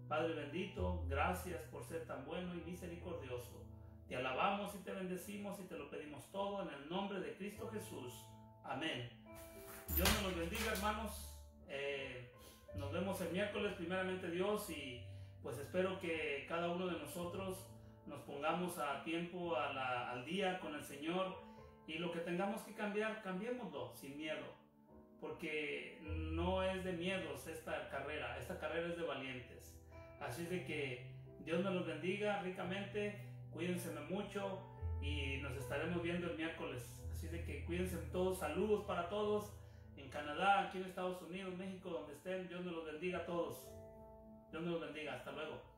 Speaker 1: Padre bendito, gracias por ser tan bueno y misericordioso. Te alabamos y te bendecimos y te lo pedimos todo en el nombre de Cristo Jesús. Amén. Dios nos los bendiga, hermanos. Nos vemos el miércoles, primeramente Dios, y pues espero que cada uno de nosotros nos pongamos a tiempo, al día con el Señor, y lo que tengamos que cambiar, cambiémoslo sin miedo, porque no es de miedos esta carrera es de valientes. Así es de que Dios nos los bendiga ricamente. Cuídense mucho y nos estaremos viendo el miércoles. Así de que cuídense todos. Saludos para todos en Canadá, aquí en Estados Unidos, México, donde estén. Dios nos los bendiga a todos. Dios nos los bendiga. Hasta luego.